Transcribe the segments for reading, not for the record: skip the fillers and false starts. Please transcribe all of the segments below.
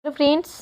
Hello friends,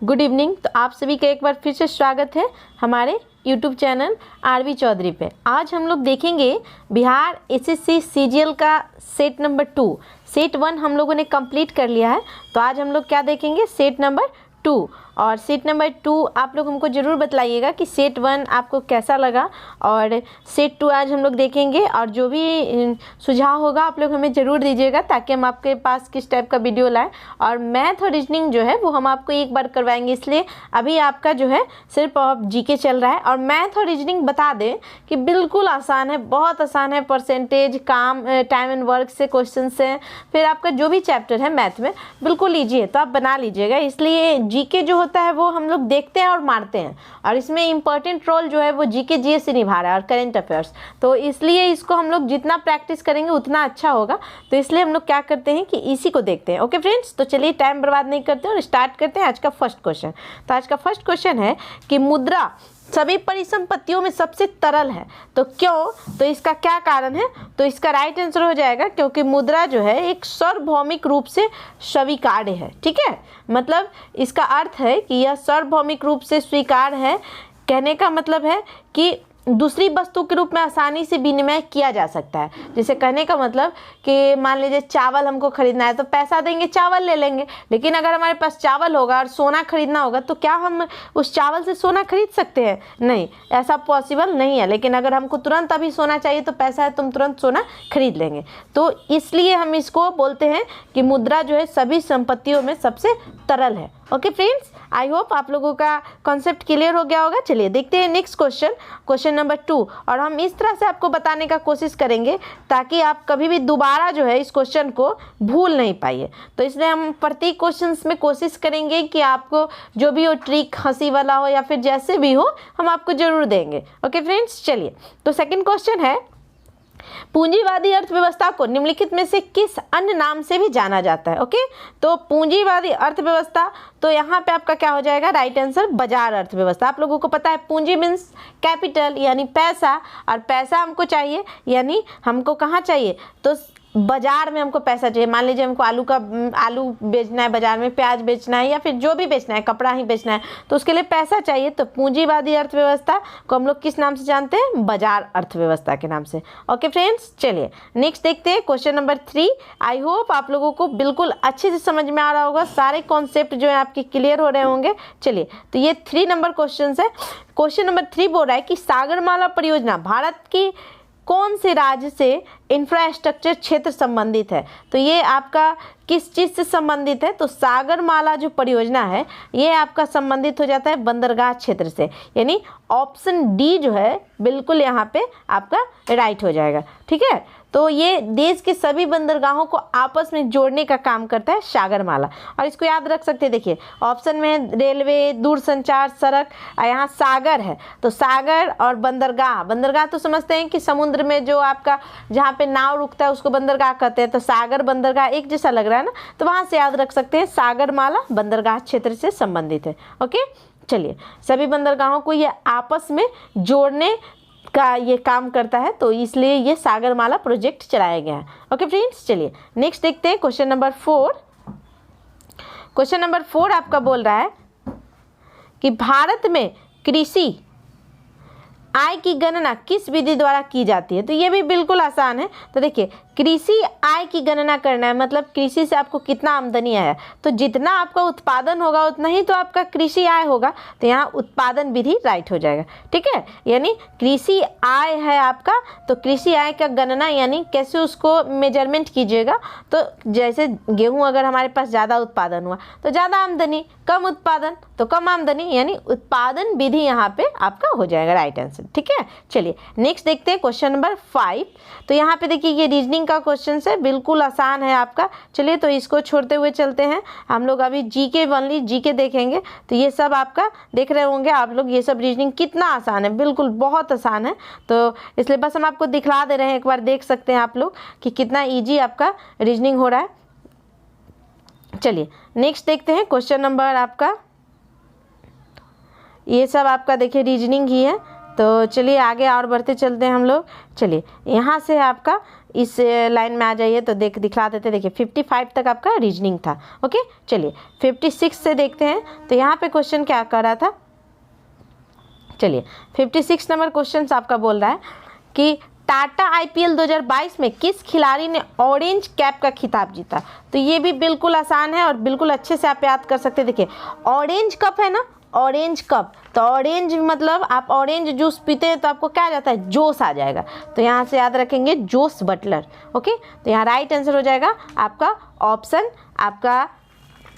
good evening. तो आप सभी का एक बार फिर से स्वागत है हमारे यूट्यूब चैनल आरवी चौधरी पे। आज हम लोग देखेंगे बिहार एसएससी सीजीएल का सेट नंबर 2। सेट 1 हम लोगों ने कंप्लीट कर लिया है, तो आज हम लोग क्या देखेंगे, सेट नंबर 2। और सेट नंबर 2 आप लोग हमको ज़रूर बताइएगा कि सेट 1 आपको कैसा लगा, और सेट 2 आज हम लोग देखेंगे। और जो भी सुझाव होगा आप लोग हमें ज़रूर दीजिएगा, ताकि हम आपके पास किस टाइप का वीडियो लाएं। और मैथ और रीजनिंग जो है वो हम आपको एक बार करवाएंगे, इसलिए अभी आपका जो है सिर्फ जीके चल रहा है। और मैथ और रीजनिंग बता दें कि बिल्कुल आसान है, बहुत आसान है। परसेंटेज, काम, टाइम एंड वर्क से क्वेश्चन से, फिर आपका जो भी चैप्टर है मैथ में बिल्कुल ईजी है, तो आप बना लीजिएगा। इसलिए जीके जो होता है वो हम लोग देखते हैं और मारते हैं, और इसमें इंपॉर्टेंट रोल जो है वो जीके जीएस से निभा रहा है, और करंट अफेयर्स। तो इसलिए इसको हम लोग जितना प्रैक्टिस करेंगे उतना अच्छा होगा। तो इसलिए हम लोग क्या करते हैं कि इसी को देखते हैं। ओके फ्रेंड्स, तो चलिए टाइम बर्बाद नहीं करते और स्टार्ट करते हैं आज का फर्स्ट क्वेश्चन। तो आज का फर्स्ट क्वेश्चन है कि मुद्रा सभी परिसंपत्तियों में सबसे तरल है, तो क्यों? तो इसका क्या कारण है? तो इसका राइट आंसर हो जाएगा क्योंकि मुद्रा जो है एक सार्वभौमिक रूप से स्वीकार्य है। ठीक है, मतलब इसका अर्थ है कि यह सार्वभौमिक रूप से स्वीकार्य है। कहने का मतलब है कि दूसरी वस्तु के रूप में आसानी से विनिमय किया जा सकता है। जैसे कहने का मतलब कि मान लीजिए चावल हमको खरीदना है, तो पैसा देंगे, चावल ले लेंगे। लेकिन अगर हमारे पास चावल होगा और सोना खरीदना होगा, तो क्या हम उस चावल से सोना खरीद सकते हैं? नहीं, ऐसा पॉसिबल नहीं है। लेकिन अगर हमको तुरंत अभी सोना चाहिए तो पैसा है, तुम तुरंत सोना खरीद लेंगे। तो इसलिए हम इसको बोलते हैं कि मुद्रा जो है सभी संपत्तियों में सबसे तरल है। ओके फ्रेंड्स, आई होप आप लोगों का कॉन्सेप्ट क्लियर हो गया होगा। चलिए देखते हैं नेक्स्ट क्वेश्चन, क्वेश्चन नंबर 2। और हम इस तरह से आपको बताने का कोशिश करेंगे ताकि आप कभी भी दोबारा जो है इस क्वेश्चन को भूल नहीं पाइए। तो इसलिए हम प्रत्येक क्वेश्चन में कोशिश करेंगे कि आपको जो भी हो, ट्रिक हंसी वाला हो या फिर जैसे भी हो, हम आपको जरूर देंगे। ओके फ्रेंड्स, चलिए तो सेकेंड क्वेश्चन है, पूंजीवादी अर्थव्यवस्था को निम्नलिखित में से किस अन्य नाम से भी जाना जाता है? ओके, तो पूंजीवादी अर्थव्यवस्था, तो यहाँ पे आपका क्या हो जाएगा, राइट आंसर बाजार अर्थव्यवस्था। आप लोगों को पता है पूंजी मीन्स कैपिटल यानी पैसा, और पैसा हमको चाहिए यानी हमको कहाँ चाहिए, तो बाजार में हमको पैसा चाहिए। मान लीजिए हमको आलू बेचना है बाजार में, प्याज बेचना है, या फिर जो भी बेचना है, कपड़ा ही बेचना है, तो उसके लिए पैसा चाहिए। तो पूंजीवादी अर्थव्यवस्था को हम लोग किस नाम से जानते हैं? बाजार अर्थव्यवस्था के नाम से। ओके फ्रेंड्स, चलिए नेक्स्ट देखते हैं क्वेश्चन नंबर 3। आई होप आप लोगों को बिल्कुल अच्छे से समझ में आ रहा होगा, सारे कॉन्सेप्ट जो है आपके क्लियर हो रहे होंगे। चलिए, तो ये 3 नंबर क्वेश्चन है। क्वेश्चन नंबर 3 बोल रहा है कि सागरमाला परियोजना भारत की कौन से राज्य से इंफ्रास्ट्रक्चर क्षेत्र संबंधित है? तो ये आपका किस चीज़ से संबंधित है? तो सागरमाला जो परियोजना है ये आपका संबंधित हो जाता है बंदरगाह क्षेत्र से, यानी ऑप्शन डी जो है बिल्कुल यहाँ पे आपका राइट हो जाएगा। ठीक है, तो ये देश के सभी बंदरगाहों को आपस में जोड़ने का काम करता है सागरमाला। और इसको याद रख सकते हैं, देखिए ऑप्शन में रेलवे, दूरसंचार, सड़क, यहाँ सागर है। तो सागर और बंदरगाह, बंदरगाह तो समझते हैं कि समुद्र में जो आपका जहाँ पे नाव रुकता है उसको बंदरगाह कहते हैं। तो सागर बंदरगाह एक जैसा लग रहा है ना, तो वहाँ से याद रख सकते हैं सागरमाला बंदरगाह क्षेत्र से संबंधित है। ओके, चलिए सभी बंदरगाहों को ये आपस में जोड़ने का ये काम करता है, तो इसलिए ये सागरमाला प्रोजेक्ट चलाया गया है। ओके फ्रेंड्स, चलिए नेक्स्ट देखते हैं क्वेश्चन नंबर 4। क्वेश्चन नंबर 4 आपका बोल रहा है कि भारत में कृषि आय की गणना किस विधि द्वारा की जाती है? तो ये भी बिल्कुल आसान है। तो देखिए, कृषि आय की गणना करना है, मतलब कृषि से आपको कितना आमदनी आया, तो जितना आपका उत्पादन होगा उतना ही तो आपका कृषि आय होगा। तो यहाँ उत्पादन विधि राइट हो जाएगा। ठीक है, यानी कृषि आय है आपका, तो कृषि आय का गणना यानी कैसे उसको मेजरमेंट कीजिएगा। तो जैसे गेहूँ अगर हमारे पास ज़्यादा उत्पादन हुआ तो ज़्यादा आमदनी, कम उत्पादन तो कम आमदनी, यानी उत्पादन विधि यहाँ पे आपका हो जाएगा राइट आंसर। ठीक है, चलिए नेक्स्ट देखते हैं क्वेश्चन नंबर 5। तो यहाँ पे देखिए ये रीजनिंग का क्वेश्चन है, बिल्कुल आसान है आपका। चलिए तो इसको छोड़ते हुए चलते हैं, हम लोग अभी जीके ओनली जीके देखेंगे। तो ये सब आपका देख रहे होंगे आप लोग, ये सब रीजनिंग कितना आसान है, बिल्कुल बहुत आसान है। तो इसलिए बस हम आपको दिखला दे रहे हैं, एक बार देख सकते हैं आप लोग कि कितना ईजी आपका रीजनिंग हो रहा है। चलिए नेक्स्ट देखते हैं क्वेश्चन नंबर आपका, ये सब आपका देखिए रीजनिंग ही है। तो चलिए आगे और बढ़ते चलते हैं हम लोग। चलिए यहाँ से आपका इस लाइन में आ जाइए तो दिखला देते। देखिए 55 तक आपका रीजनिंग था। ओके, चलिए 56 से देखते हैं। तो यहाँ पे क्वेश्चन क्या कर रहा था, चलिए 56 नंबर क्वेश्चन आपका बोल रहा है कि टाटा आईपीएल 2022 में किस खिलाड़ी ने ऑरेंज कैप का खिताब जीता। तो ये भी बिल्कुल आसान है और बिल्कुल अच्छे से आप याद कर सकते हैं। देखिए ऑरेंज कप है ना, ऑरेंज कप, तो ऑरेंज मतलब आप ऑरेंज जूस पीते हैं तो आपको क्या आ जाता है, जोश आ जाएगा। तो यहाँ से याद रखेंगे जोश बटलर। ओके, तो यहाँ राइट आंसर हो जाएगा आपका ऑप्शन आपका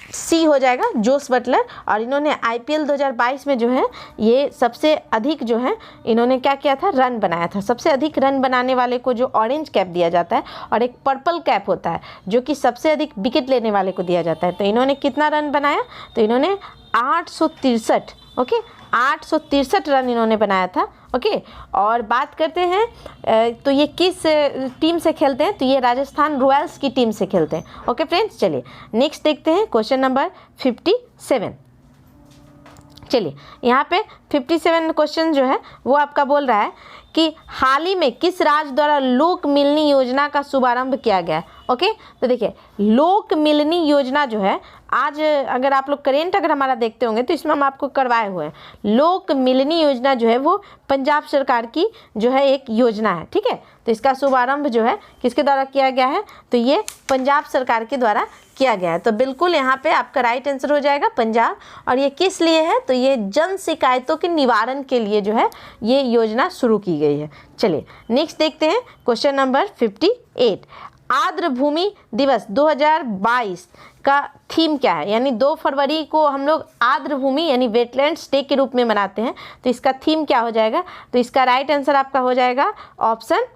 सी हो जाएगा, जोश बटलर। और इन्होंने आईपीएल 2022 में जो है ये सबसे अधिक जो है इन्होंने क्या किया था, रन बनाया था। सबसे अधिक रन बनाने वाले को जो ऑरेंज कैप दिया जाता है और एक पर्पल कैप होता है जो कि सबसे अधिक विकेट लेने वाले को दिया जाता है। तो इन्होंने कितना रन बनाया, तो इन्होंने 863, ओके 863 रन इन्होंने बनाया था। ओके, और बात करते हैं तो ये किस टीम से खेलते हैं, तो ये राजस्थान रॉयल्स की टीम से खेलते हैं। ओके फ्रेंड्स, चलिए नेक्स्ट देखते हैं क्वेश्चन नंबर 57। चलिए यहाँ पे 57 क्वेश्चन जो है वो आपका बोल रहा है कि हाल ही में किस राज्य द्वारा लोक मिलनी योजना का शुभारंभ किया गया है। ओके, तो देखिए लोक मिलनी योजना जो है, आज अगर आप लोग करेंट अगर हमारा देखते होंगे तो इसमें हम आपको करवाए हुए हैं। लोक मिलनी योजना जो है वो पंजाब सरकार की जो है एक योजना है। ठीक है, तो इसका शुभारंभ जो है किसके द्वारा किया गया है, तो ये पंजाब सरकार के द्वारा किया गया है। तो बिल्कुल यहाँ पे आपका राइट आंसर हो जाएगा पंजाब। और ये किस लिए है, तो ये जन शिकायतों के निवारण के लिए जो है ये योजना शुरू की गई है। चलिए नेक्स्ट देखते हैं क्वेश्चन नंबर 58। आर्द्र भूमि दिवस 2022 का थीम क्या है, यानी 2 फरवरी को हम लोग आर्द्र भूमि यानी वेटलैंड्स डे के रूप में मनाते हैं। तो इसका थीम क्या हो जाएगा, तो इसका राइट आंसर आपका हो जाएगा option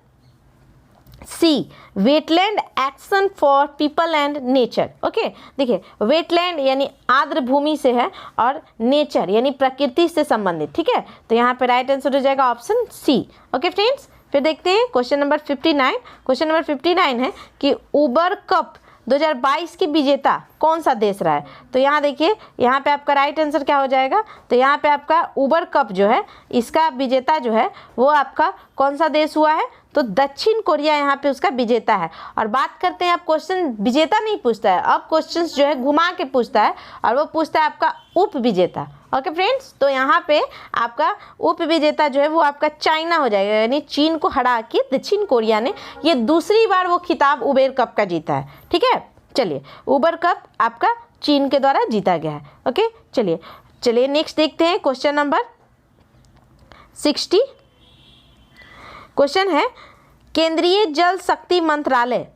C, wetland action for people and nature. Okay, देखिए वेटलैंड यानी आर्द्र भूमि से है और नेचर यानी प्रकृति से संबंधित। ठीक है, तो यहाँ पे राइट आंसर हो जाएगा ऑप्शन सी। ओके फ्रेंड्स, फिर देखते हैं क्वेश्चन नंबर 59। क्वेश्चन नंबर 59 है कि उबर कप 2022 की विजेता कौन सा देश रहा है। तो यहाँ देखिए यहाँ पे आपका राइट आंसर क्या हो जाएगा, तो यहाँ पे आपका उबर कप जो है इसका विजेता जो है वो आपका कौन सा देश हुआ है, तो दक्षिण कोरिया यहाँ पे उसका विजेता है। और बात करते हैं, अब क्वेश्चन विजेता नहीं पूछता है, अब क्वेश्चन जो है घुमा के पूछता है और वो पूछता है आपका उप विजेता। ओके फ्रेंड्स, तो यहाँ पे आपका उप विजेता जो है वो आपका चाइना हो जाएगा, यानी चीन को हरा के दक्षिण कोरिया ने ये दूसरी बार वो खिताब उबेर कप का जीता है। ठीक है, चलिए उबर कप आपका चीन के द्वारा जीता गया है। ओके, चलिए नेक्स्ट देखते हैं क्वेश्चन नंबर 60। क्वेश्चन है केंद्रीय जल शक्ति मंत्रालय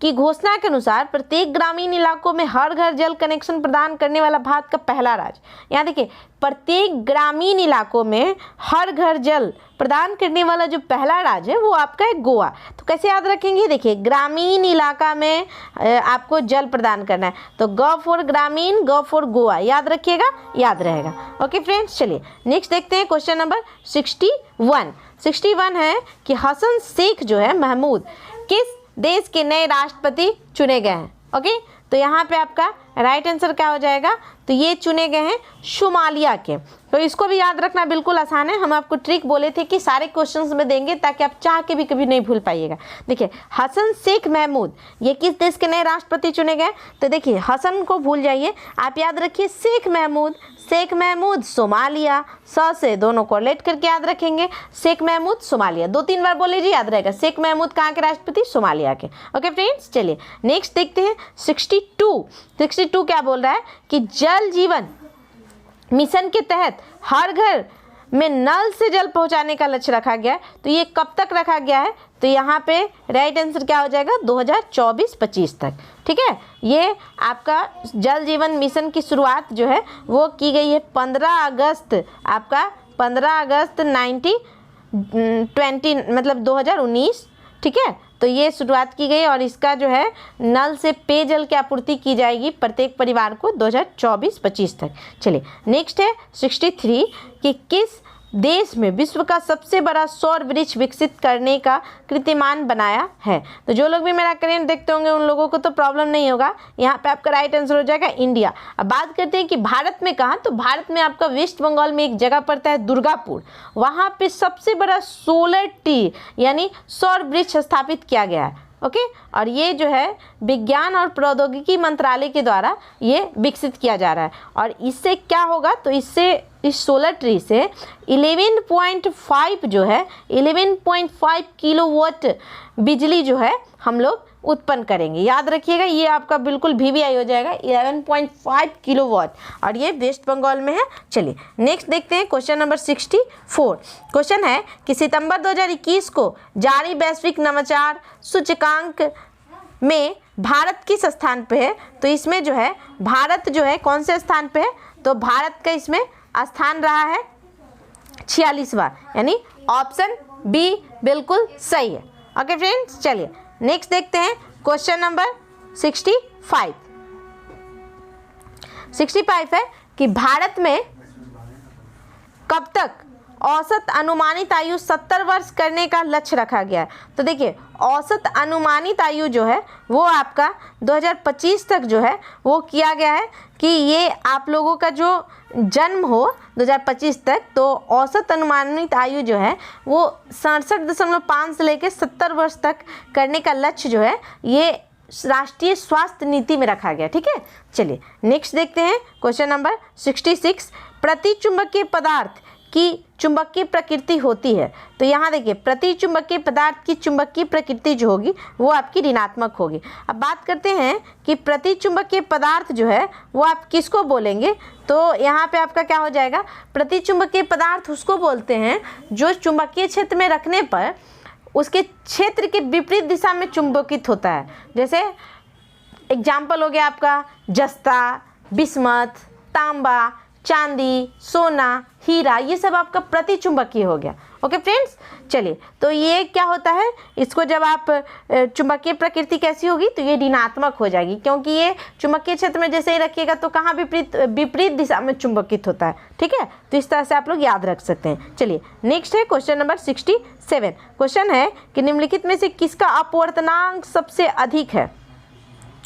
की घोषणा के अनुसार प्रत्येक ग्रामीण इलाकों में हर घर जल कनेक्शन प्रदान करने वाला भारत का पहला राज्य। यहाँ देखिए प्रत्येक ग्रामीण इलाकों में हर घर जल प्रदान करने वाला जो पहला राज्य है वो आपका है गोवा। तो कैसे याद रखेंगे, देखिए ग्रामीण इलाका में आपको जल प्रदान करना है, तो ग फॉर ग्रामीण, ग फॉर गोवा, याद रखिएगा, याद रहेगा। ओके फ्रेंड्स, चलिए नेक्स्ट देखते हैं क्वेश्चन नंबर 61 है कि हसन शेख जो है महमूद किस देश के नए राष्ट्रपति चुने गए हैं। ओके, तो यहाँ पे आपका राइट आंसर क्या हो जाएगा, तो ये चुने गए हैं सोमालिया के। तो इसको भी याद रखना बिल्कुल आसान है। हम आपको ट्रिक बोले थे कि सारे क्वेश्चंस में देंगे ताकि आप चाह के भी कभी नहीं भूल पाइएगा। देखिए हसन शेख महमूद ये किस देश के नए राष्ट्रपति चुने गए, तो देखिए हसन को भूल जाइए, आप याद रखिए शेख महमूद सोमालिया, से दोनों को रिलेट करके याद रखेंगे। शेख महमूद सोमालिया 2-3 बार बोले जी, याद रहेगा। शेख महमूद कहाँ के राष्ट्रपति, सोमालिया के। ओके फ्रेंड्स, चलिए नेक्स्ट देखते हैं 62 क्या बोल रहा है कि जल जीवन मिशन के तहत हर घर में नल से जल पहुंचाने का लक्ष्य रखा गया है। तो ये कब तक रखा गया है, तो यहाँ पे राइट आंसर क्या हो जाएगा, 2024-25 तक। ठीक है, ये आपका जल जीवन मिशन की शुरुआत जो है वो की गई है 15 अगस्त आपका 15 अगस्त 2020 मतलब 2019। ठीक है, तो ये शुरुआत की गई और इसका जो है नल से पेयजल की आपूर्ति की जाएगी प्रत्येक परिवार को 2024-25 तक। चलिए नेक्स्ट है 63 कि किस देश में विश्व का सबसे बड़ा सौर वृक्ष विकसित करने का कीर्तिमान बनाया है। तो जो लोग भी मेरा करेंट देखते होंगे उन लोगों को तो प्रॉब्लम नहीं होगा, यहाँ पे आपका राइट आंसर हो जाएगा इंडिया। अब बात करते हैं कि भारत में कहाँ, तो भारत में आपका वेस्ट बंगाल में एक जगह पड़ता है दुर्गापुर, वहाँ पे सबसे बड़ा सोलर ट्री यानी सौर वृक्ष स्थापित किया गया है। ओके और ये जो है विज्ञान और प्रौद्योगिकी मंत्रालय के द्वारा ये विकसित किया जा रहा है। और इससे क्या होगा, तो इससे इस सोलर ट्री से 11.5 जो है 11.5 किलोवाट बिजली जो है हम लोग उत्पन्न करेंगे। याद रखिएगा ये आपका बिल्कुल VVI हो जाएगा 11.5 किलोवाट और ये वेस्ट बंगाल में है। चलिए नेक्स्ट देखते हैं क्वेश्चन नंबर 64। क्वेश्चन है कि सितंबर 2021 को जारी वैश्विक नवाचार सूचकांक में भारत किस स्थान पे है। तो इसमें जो है भारत जो है कौन से स्थान पे है, तो भारत का इसमें स्थान रहा है 46वां, यानी ऑप्शन बी बिल्कुल सही है। ओके फ्रेंड्स, चलिए नेक्स्ट देखते हैं क्वेश्चन नंबर 65। 65 है कि भारत में कब तक औसत अनुमानित आयु 70 वर्ष करने का लक्ष्य रखा गया है। तो देखिए औसत अनुमानित आयु जो है वो आपका 2025 तक जो है वो किया गया है कि ये आप लोगों का जो जन्म हो 2025 तक, तो औसत अनुमानित आयु जो है वो 67.5 से लेकर 70 वर्ष तक करने का लक्ष्य जो है ये राष्ट्रीय स्वास्थ्य नीति में रखा गया। ठीक है, चलिए नेक्स्ट देखते हैं क्वेश्चन नंबर 66। प्रतिचुंबकीय पदार्थ की चुंबकीय प्रकृति होती है। तो यहाँ देखिए प्रतिचुंबकीय पदार्थ की चुंबकीय प्रकृति जो होगी वो आपकी ऋणात्मक होगी। अब बात करते हैं कि प्रतिचुंबकीय पदार्थ जो है वो आप किसको बोलेंगे, तो यहाँ पे आपका क्या हो जाएगा, प्रतिचुंबकीय पदार्थ उसको बोलते हैं जो चुंबकीय क्षेत्र में रखने पर उसके क्षेत्र के विपरीत दिशा में चुंबकित होता है। जैसे एग्जाम्पल हो गया आपका जस्ता, बिस्मथ, तांबा, चांदी, सोना, हीरा, ये सब आपका प्रतिचुंबकीय हो गया। ओके फ्रेंड्स, चलिए तो ये क्या होता है, इसको जब आप चुंबकीय प्रकृति कैसी होगी तो ये ऋणात्मक हो जाएगी, क्योंकि ये चुंबकीय क्षेत्र में जैसे ही रखिएगा तो कहाँ विपरीत दिशा में चुंबकित होता है। ठीक है, तो इस तरह से आप लोग याद रख सकते हैं। चलिए नेक्स्ट है क्वेश्चन नंबर 67। क्वेश्चन है कि निम्नलिखित में से किसका अपवर्तनांक सबसे अधिक है।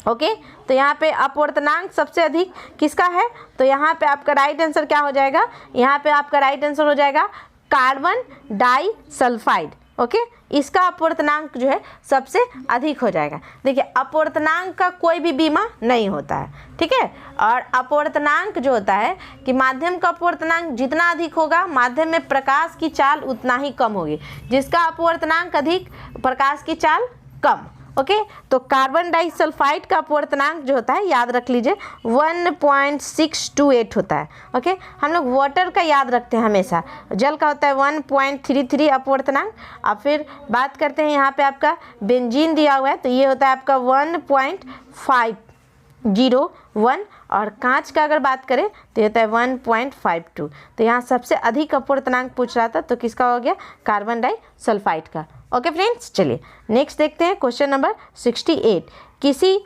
ओके तो यहाँ पे अपवर्तनांक सबसे अधिक किसका है, तो यहाँ पे आपका राइट आंसर क्या हो जाएगा, यहाँ पे आपका राइट आंसर हो जाएगा कार्बन डाइसल्फाइड। ओके इसका अपवर्तनांक जो है सबसे अधिक हो जाएगा। देखिए अपवर्तनांक का कोई भी बीमा नहीं होता है। ठीक है, और अपवर्तनांक जो होता है कि माध्यम का अपवर्तनांक जितना अधिक होगा माध्यम में प्रकाश की चाल उतना ही कम होगी, जिसका अपवर्तनांक अधिक प्रकाश की चाल कम। ओके तो कार्बन डाइसल्फाइड का अपवर्तनांक जो होता है याद रख लीजिए 1.628 होता है। ओके हम लोग वाटर का याद रखते हैं हमेशा, जल का होता है 1.33 अपवर्तनांक। अब फिर बात करते हैं यहाँ पे आपका बेंजीन दिया हुआ है तो ये होता है आपका 1.501 और कांच का अगर बात करें तो ये होता है 1.52। तो यहाँ सबसे अधिक अपवर्तनांक पूछ रहा था तो किसका हो गया, कार्बन डाइसल्फाइड का। ओके फ्रेंड्स, चलिए नेक्स्ट देखते हैं क्वेश्चन नंबर 68। किसी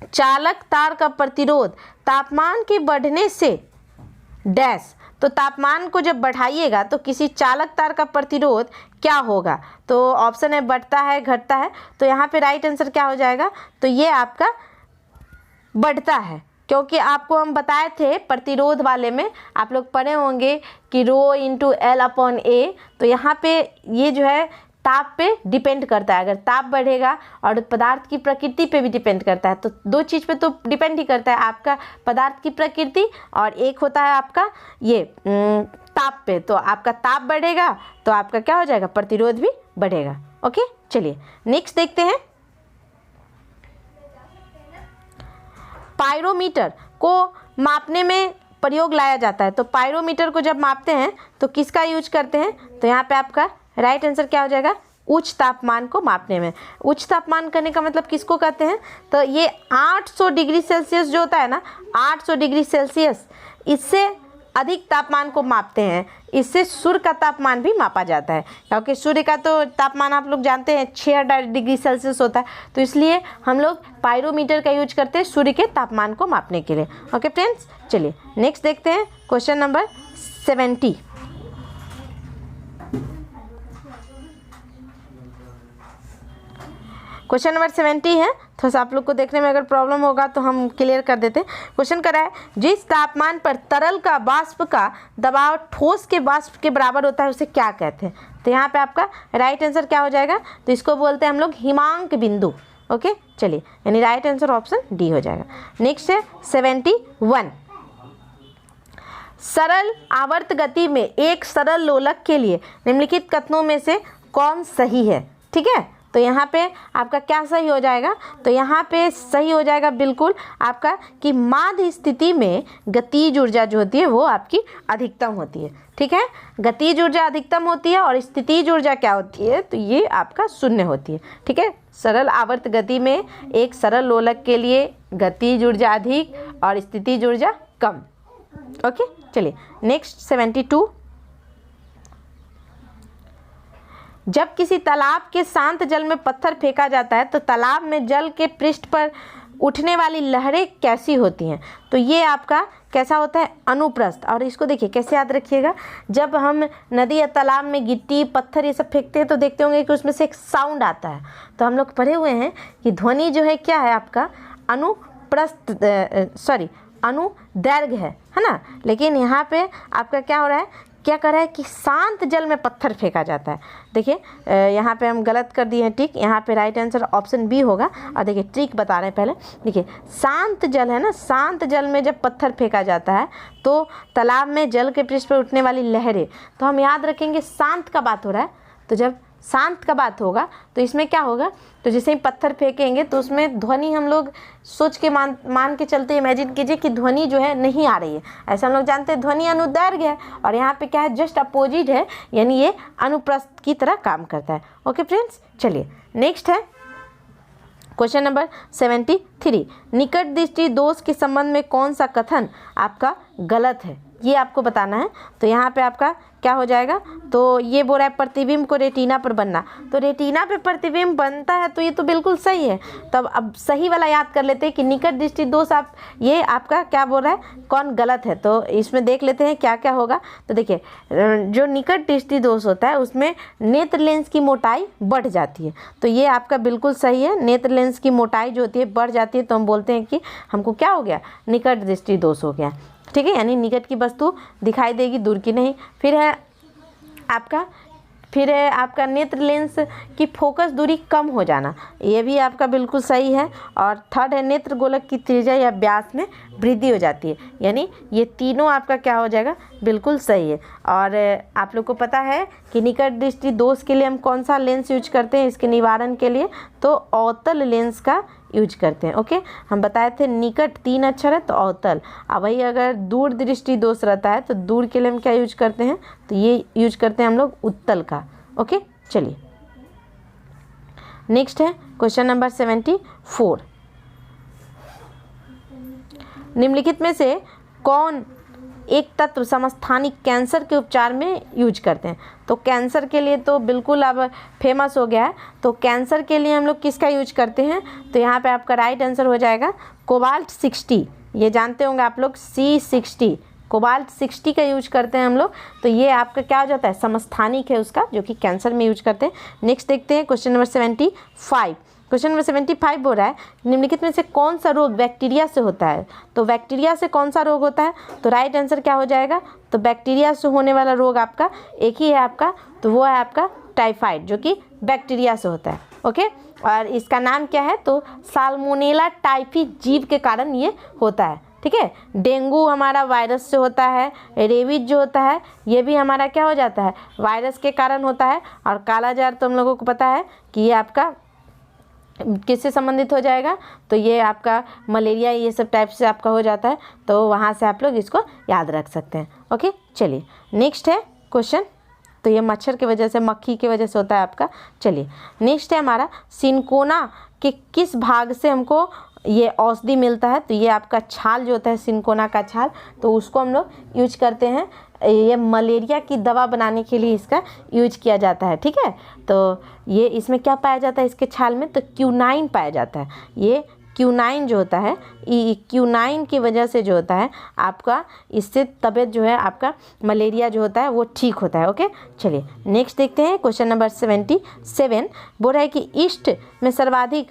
चालक तार का प्रतिरोध तापमान के बढ़ने से डैश, तो तापमान को जब बढ़ाइएगा तो किसी चालक तार का प्रतिरोध क्या होगा, तो ऑप्शन है बढ़ता है घटता है। तो यहाँ पे राइट आंसर क्या हो जाएगा, तो ये आपका बढ़ता है, क्योंकि आपको हम बताए थे प्रतिरोध वाले में आप लोग पढ़े होंगे कि ρ/L/A। तो यहाँ पे ये जो है ताप पे डिपेंड करता है, अगर ताप बढ़ेगा और पदार्थ की प्रकृति पे भी डिपेंड करता है, तो दो चीज़ पे तो डिपेंड ही करता है, आपका पदार्थ की प्रकृति और एक होता है आपका ये ताप पे। तो आपका ताप बढ़ेगा तो आपका क्या हो जाएगा, प्रतिरोध भी बढ़ेगा। ओके चलिए नेक्स्ट देखते हैं। पायरोमीटर को मापने में प्रयोग लाया जाता है, तो पायरोमीटर को जब मापते हैं तो किसका यूज करते हैं, तो यहाँ पे आपका राइट आंसर क्या हो जाएगा, उच्च तापमान को मापने में। उच्च तापमान करने का मतलब किसको कहते हैं, तो ये 800 डिग्री सेल्सियस जो होता है ना, 800 डिग्री सेल्सियस, इससे अधिक तापमान को मापते हैं। इससे सूर्य का तापमान भी मापा जाता है, क्योंकि सूर्य का तो तापमान आप लोग जानते हैं 6 डिग्री सेल्सियस होता है, तो इसलिए हम लोग पायरोमीटर का यूज करते हैं सूर्य के तापमान को मापने के लिए। ओके फ्रेंड्स, चलिए नेक्स्ट देखते हैं क्वेश्चन नंबर 70। क्वेश्चन नंबर 70 है, थोड़ा सा आप लोग को देखने में अगर प्रॉब्लम होगा तो हम क्लियर कर देते हैं। क्वेश्चन कर रहा है, जिस तापमान पर तरल का वाष्प का दबाव ठोस के वाष्प के बराबर होता है उसे क्या कहते हैं? तो यहाँ पे आपका राइट आंसर क्या हो जाएगा? तो इसको बोलते हैं हम लोग हिमांक बिंदु। ओके, चलिए, यानी राइट आंसर ऑप्शन डी हो जाएगा। नेक्स्ट है 71, सरल आवर्त गति में एक सरल लोलक के लिए निम्नलिखित कथनों में से कौन सही है? ठीक है, तो यहाँ पे आपका क्या सही हो जाएगा? तो यहाँ पे सही हो जाएगा बिल्कुल आपका कि माध्य स्थिति में गतिज ऊर्जा जो होती है वो आपकी अधिकतम होती है। ठीक है, गतिज ऊर्जा अधिकतम होती है और स्थितिज ऊर्जा क्या होती है? तो ये आपका शून्य होती है। ठीक है, सरल आवर्त गति में एक सरल लोलक के लिए गतिज ऊर्जा अधिक और स्थितिज ऊर्जा कम। ओके, चलिए नेक्स्ट 72, जब किसी तालाब के शांत जल में पत्थर फेंका जाता है तो तालाब में जल के पृष्ठ पर उठने वाली लहरें कैसी होती हैं? तो ये आपका कैसा होता है? अनुप्रस्थ। और इसको देखिए कैसे याद रखिएगा, जब हम नदी या तालाब में गिट्टी पत्थर ये सब फेंकते हैं तो देखते होंगे कि उसमें से एक साउंड आता है। तो हम लोग पढ़े हुए हैं कि ध्वनि जो है क्या है आपका? अनुदैर्घ्य है ना। लेकिन यहाँ पे आपका क्या हो रहा है, क्या कर रहा है कि शांत जल में पत्थर फेंका जाता है। देखिए यहाँ पे हम गलत कर दिए हैं, ठीक, यहाँ पे राइट आंसर ऑप्शन बी होगा। और देखिए ट्रिक बता रहे हैं पहले, देखिए शांत जल है ना, शांत जल में जब पत्थर फेंका जाता है तो तालाब में जल के पृष्ठ पर उठने वाली लहरें, तो हम याद रखेंगे शांत का बात हो रहा है। तो जब शांत का बात होगा तो इसमें क्या होगा? तो जैसे ही पत्थर फेंकेंगे तो उसमें ध्वनि हम लोग सोच के मान के चलते, इमेजिन कीजिए कि ध्वनि जो है नहीं आ रही है। ऐसा हम लोग जानते हैं ध्वनि अनुदैर्घ्य है और यहाँ पे क्या है? जस्ट अपोजिट है, यानी ये अनुप्रस्थ की तरह काम करता है। ओके फ्रेंड्स, चलिए नेक्स्ट है क्वेश्चन नंबर 73, निकट दृष्टि दोष के संबंध में कौन सा कथन आपका गलत है? ये आपको बताना है। तो यहाँ पे आपका क्या हो जाएगा? तो ये बोल रहा है प्रतिबिंब को रेटिना पर बनना, तो रेटिना पे प्रतिबिंब बनता है तो ये तो बिल्कुल सही है। तब अब सही वाला याद कर लेते हैं कि निकट दृष्टि दोष आप ये आपका क्या बोल रहा है, कौन गलत है? तो इसमें देख लेते हैं क्या क्या होगा। तो देखिए जो निकट दृष्टि दोष होता है उसमें नेत्र लेंस की मोटाई बढ़ जाती है, तो ये आपका बिल्कुल सही है। नेत्र लेंस की मोटाई जो होती है बढ़ जाती है तो हम बोलते हैं कि हमको क्या हो गया? निकट दृष्टि दोष हो गया। ठीक है, यानी निकट की वस्तु दिखाई देगी, दूर की नहीं। फिर है आपका नेत्र लेंस की फोकस दूरी कम हो जाना, ये भी आपका बिल्कुल सही है। और थर्ड है नेत्र गोलक की त्रिज्या या व्यास में वृद्धि हो जाती है, यानी ये तीनों आपका क्या हो जाएगा? बिल्कुल सही है। और आप लोग को पता है कि निकट दृष्टि दोष के लिए हम कौन सा लेंस यूज करते हैं इसके निवारण के लिए? तो अवतल लेंस का यूज करते हैं। ओके, हम बताए थे निकट 3 अक्षर है तो अवतल। अब वही अगर दूर दृष्टि दोष रहता है तो दूर के लिए हम क्या यूज करते हैं? तो ये यूज करते हैं हम लोग उत्तल का। ओके, चलिए नेक्स्ट है क्वेश्चन नंबर 74, निम्नलिखित में से कौन एक तत्व समस्थानिक कैंसर के उपचार में यूज करते हैं? तो कैंसर के लिए तो बिल्कुल अब फेमस हो गया है, तो कैंसर के लिए हम लोग किसका यूज करते हैं? तो यहाँ पे आपका राइट आंसर हो जाएगा कोबाल्ट 60। ये जानते होंगे आप लोग, C60 कोबाल्ट 60 का यूज करते हैं हम लोग। तो ये आपका क्या हो जाता है? समस्थानिक है उसका, जो कि कैंसर में यूज करते हैं। नेक्स्ट देखते हैं क्वेश्चन नंबर 75। क्वेश्चन नंबर 75 बोल रहा है निम्नलिखित में से कौन सा रोग बैक्टीरिया से होता है? तो बैक्टीरिया से कौन सा रोग होता है? तो राइट आंसर क्या हो जाएगा? तो बैक्टीरिया से होने वाला रोग आपका एक ही है आपका, तो वो है आपका टाइफाइड, जो कि बैक्टीरिया से होता है। ओके, और इसका नाम क्या है? तो साल्मोनेला टाइफी जीव के कारण ये होता है। ठीक है, डेंगू हमारा वायरस से होता है, रेबीज जो होता है ये भी हमारा क्या हो जाता है? वायरस के कारण होता है। और कालाजार तो हम लोगों को पता है कि ये आपका किससे संबंधित हो जाएगा? तो ये आपका मलेरिया ये सब टाइप से आपका हो जाता है, तो वहाँ से आप लोग इसको याद रख सकते हैं। ओके, चलिए नेक्स्ट है क्वेश्चन। तो ये मच्छर की वजह से, मक्खी की वजह से होता है आपका। चलिए नेक्स्ट है हमारा सिनकोना के किस भाग से हमको ये औषधि मिलता है? तो ये आपका छाल जो होता है, सिनकोना का छाल, तो उसको हम लोग यूज करते हैं। ये मलेरिया की दवा बनाने के लिए इसका यूज किया जाता है। ठीक है, तो ये इसमें क्या पाया जाता है इसके छाल में? तो क्यूनाइन पाया जाता है। ये Q9 जो होता है, Q9 की वजह से जो होता है आपका, इससे तबीयत जो है आपका मलेरिया जो होता है वो ठीक होता है। ओके, चलिए नेक्स्ट देखते हैं क्वेश्चन नंबर 77। बोल रहा है कि ईस्ट में सर्वाधिक